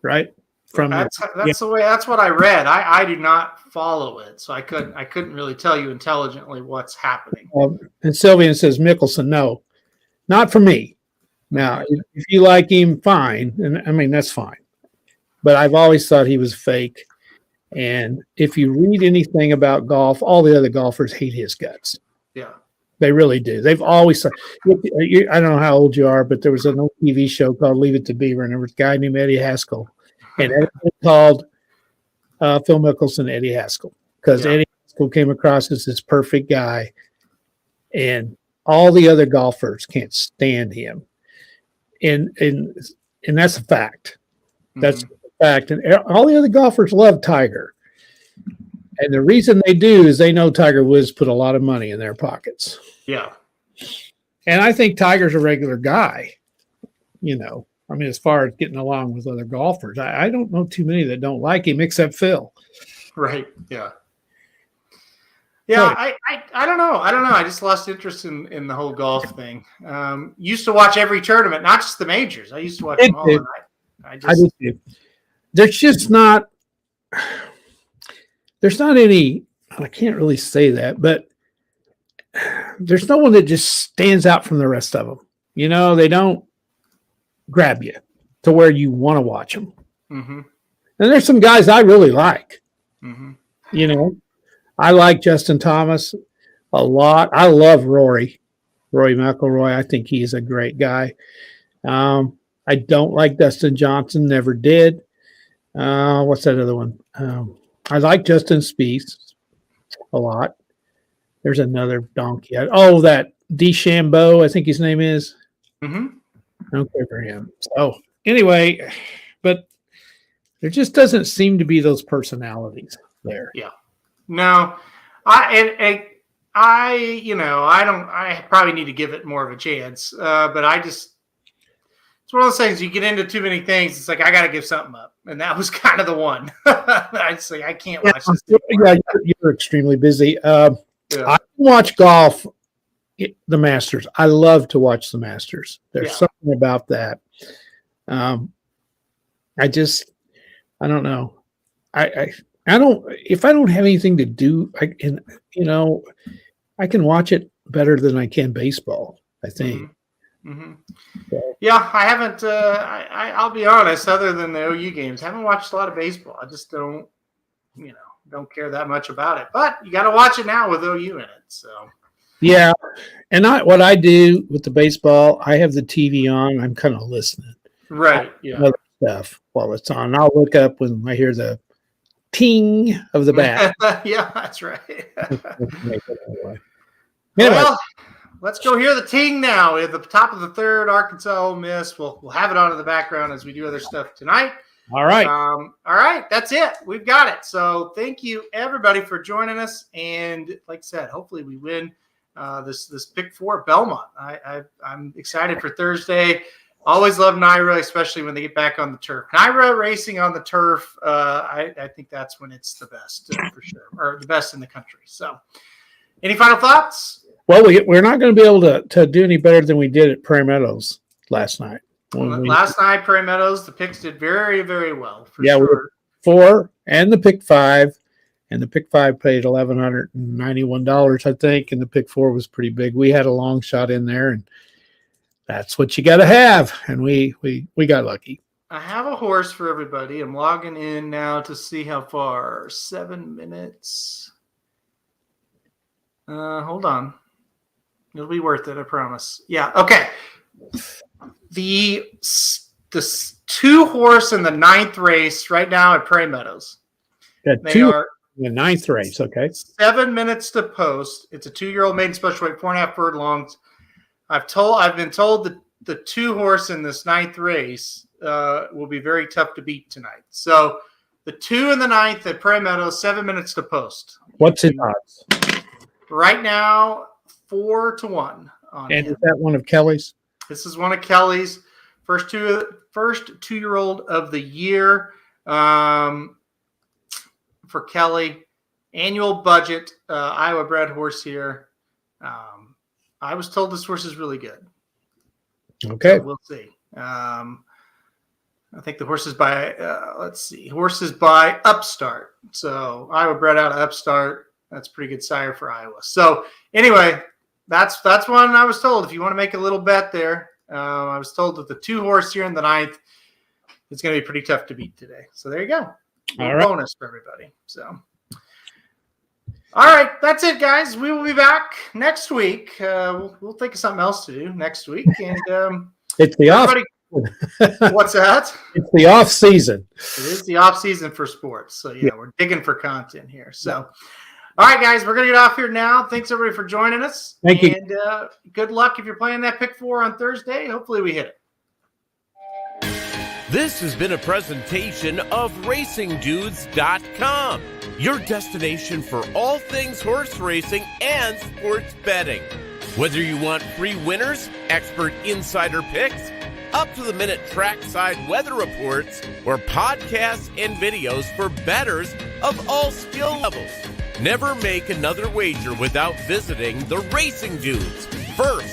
Speaker 3: right?
Speaker 1: That's the way. That's what I read. I do not follow it, so I couldn't really tell you intelligently what's happening.
Speaker 3: And Sylvian says Mickelson, no, not for me. Now, if you like him, fine, and I mean that's fine. But I've always thought he was fake. And if you read anything about golf, all the other golfers hate his guts.
Speaker 1: Yeah.
Speaker 3: They really do. They've always – I don't know how old you are, but there was an old TV show called Leave It to Beaver, and there was a guy named Eddie Haskell. And everybody called Phil Mickelson Eddie Haskell because Eddie Haskell came across as this perfect guy, and all the other golfers can't stand him. And that's a fact. That's fact. And all the other golfers love Tiger. And the reason they do is they know Tiger Woods put a lot of money in their pockets.
Speaker 1: Yeah.
Speaker 3: And I think Tiger's a regular guy, I mean, as far as getting along with other golfers. I don't know too many that don't like him except Phil.
Speaker 1: Right. Yeah. Yeah, I don't know. I just lost interest in the whole golf thing. Used to watch every tournament, not just the majors. I used to watch them all. And I do
Speaker 3: too. There's not any, I can't really say that, but there's no one that just stands out from the rest of them. They don't grab you to where you want to watch them.
Speaker 1: Mm-hmm.
Speaker 3: And there's some guys I really like.
Speaker 1: Mm-hmm.
Speaker 3: I like Justin Thomas a lot. I love Rory. Rory McIlroy. I think he's a great guy. I don't like Dustin Johnson. Never did. What's that other one? I like Justin Spieth a lot. There's another donkey. That DeChambeau, I think his name is.
Speaker 1: Mm-hmm.
Speaker 3: I don't care for him. So anyway, but there just doesn't seem to be those personalities there.
Speaker 1: Yeah. No, I probably need to give it more of a chance. But it's one of those things, you get into too many things. It's like, I got to give something up. And that was kind of the one. I can't watch this.
Speaker 3: Yeah, you're extremely busy. I watch golf, the Masters. I love to watch the Masters. There's something about that. I don't know. I don't, if I don't have anything to do, I can watch it better than I can baseball, I think.
Speaker 1: Mm-hmm. Yeah, I haven't. I'll be honest. Other than the OU games, I haven't watched a lot of baseball. I just don't care that much about it. But you got to watch it now with OU in it. So
Speaker 3: yeah, and what I do with the baseball, I have the TV on. I'm kind of listening.
Speaker 1: Right. Yeah.
Speaker 3: Other stuff while it's on. I'll look up when I hear the ting of the bat.
Speaker 1: Yeah, that's right.
Speaker 3: Anyway.
Speaker 1: Well, let's go hear the ting now. At the top of the third, Arkansas Ole Miss. We'll have it on in the background as we do other stuff tonight.
Speaker 3: All right.
Speaker 1: All right. That's it. We've got it. So thank you, everybody, for joining us. And like I said, hopefully we win this pick 4 Belmont. I'm excited for Thursday. Always love Naira, especially when they get back on the turf. Naira racing on the turf, I think that's when it's the best for sure, or the best in the country. So any final thoughts?
Speaker 3: Well, we're not going to be able to do any better than we did at Prairie Meadows last night.
Speaker 1: Last night, Prairie Meadows, the picks did very, very well. Sure.
Speaker 3: We were 4 and the pick 5, and the pick 5 paid $1,191, I think, and the pick 4 was pretty big. We had a long shot in there, and that's what you got to have, and we got lucky.
Speaker 1: I have a horse for everybody. I'm logging in now to see how far. 7 minutes. Hold on. It'll be worth it, I promise. Yeah, okay. The 2 horse in the 9th race right now at Prairie Meadows.
Speaker 3: They are in the 9th race, okay.
Speaker 1: 7 minutes to post. It's a 2-year-old maiden special weight, 4.5 furlongs. I've been told that the 2 horse in this 9th race will be very tough to beat tonight. So the 2 in the 9th at Prairie Meadows, 7 minutes to post.
Speaker 3: What's his odds?
Speaker 1: Right now, 4-1 on
Speaker 3: And
Speaker 1: him.
Speaker 3: is that one of Kelly's?
Speaker 1: This is one of Kelly's first 2-year-old of the year for Kelly. Annual budget, Iowa bred horse here. I was told this horse is really good.
Speaker 3: Okay.
Speaker 1: So we'll see. I think the horse is by, horses by Upstart. So Iowa bred out of Upstart. That's pretty good sire for Iowa. So anyway, that's one I was told. If you want to make a little bet there, I was told that the 2 horse here in the 9th is going to be pretty tough to beat today. So there you go.
Speaker 3: All right.
Speaker 1: Bonus for everybody. So, all right, that's it, guys. We will be back next week. We'll think of something else to do next week. And
Speaker 3: it's the off.
Speaker 1: What's that?
Speaker 3: It's the off season.
Speaker 1: It is the off season for sports. So yeah, we're digging for content here. So. All right, guys, we're going to get off here now. Thanks, everybody, for joining us.
Speaker 3: Thank you.
Speaker 1: And good luck if you're playing that pick 4 on Thursday. Hopefully we hit it.
Speaker 4: This has been a presentation of RacingDudes.com, your destination for all things horse racing and sports betting. Whether you want free winners, expert insider picks, up-to-the-minute trackside weather reports, or podcasts and videos for bettors of all skill levels. Never make another wager without visiting the Racing Dudes. First,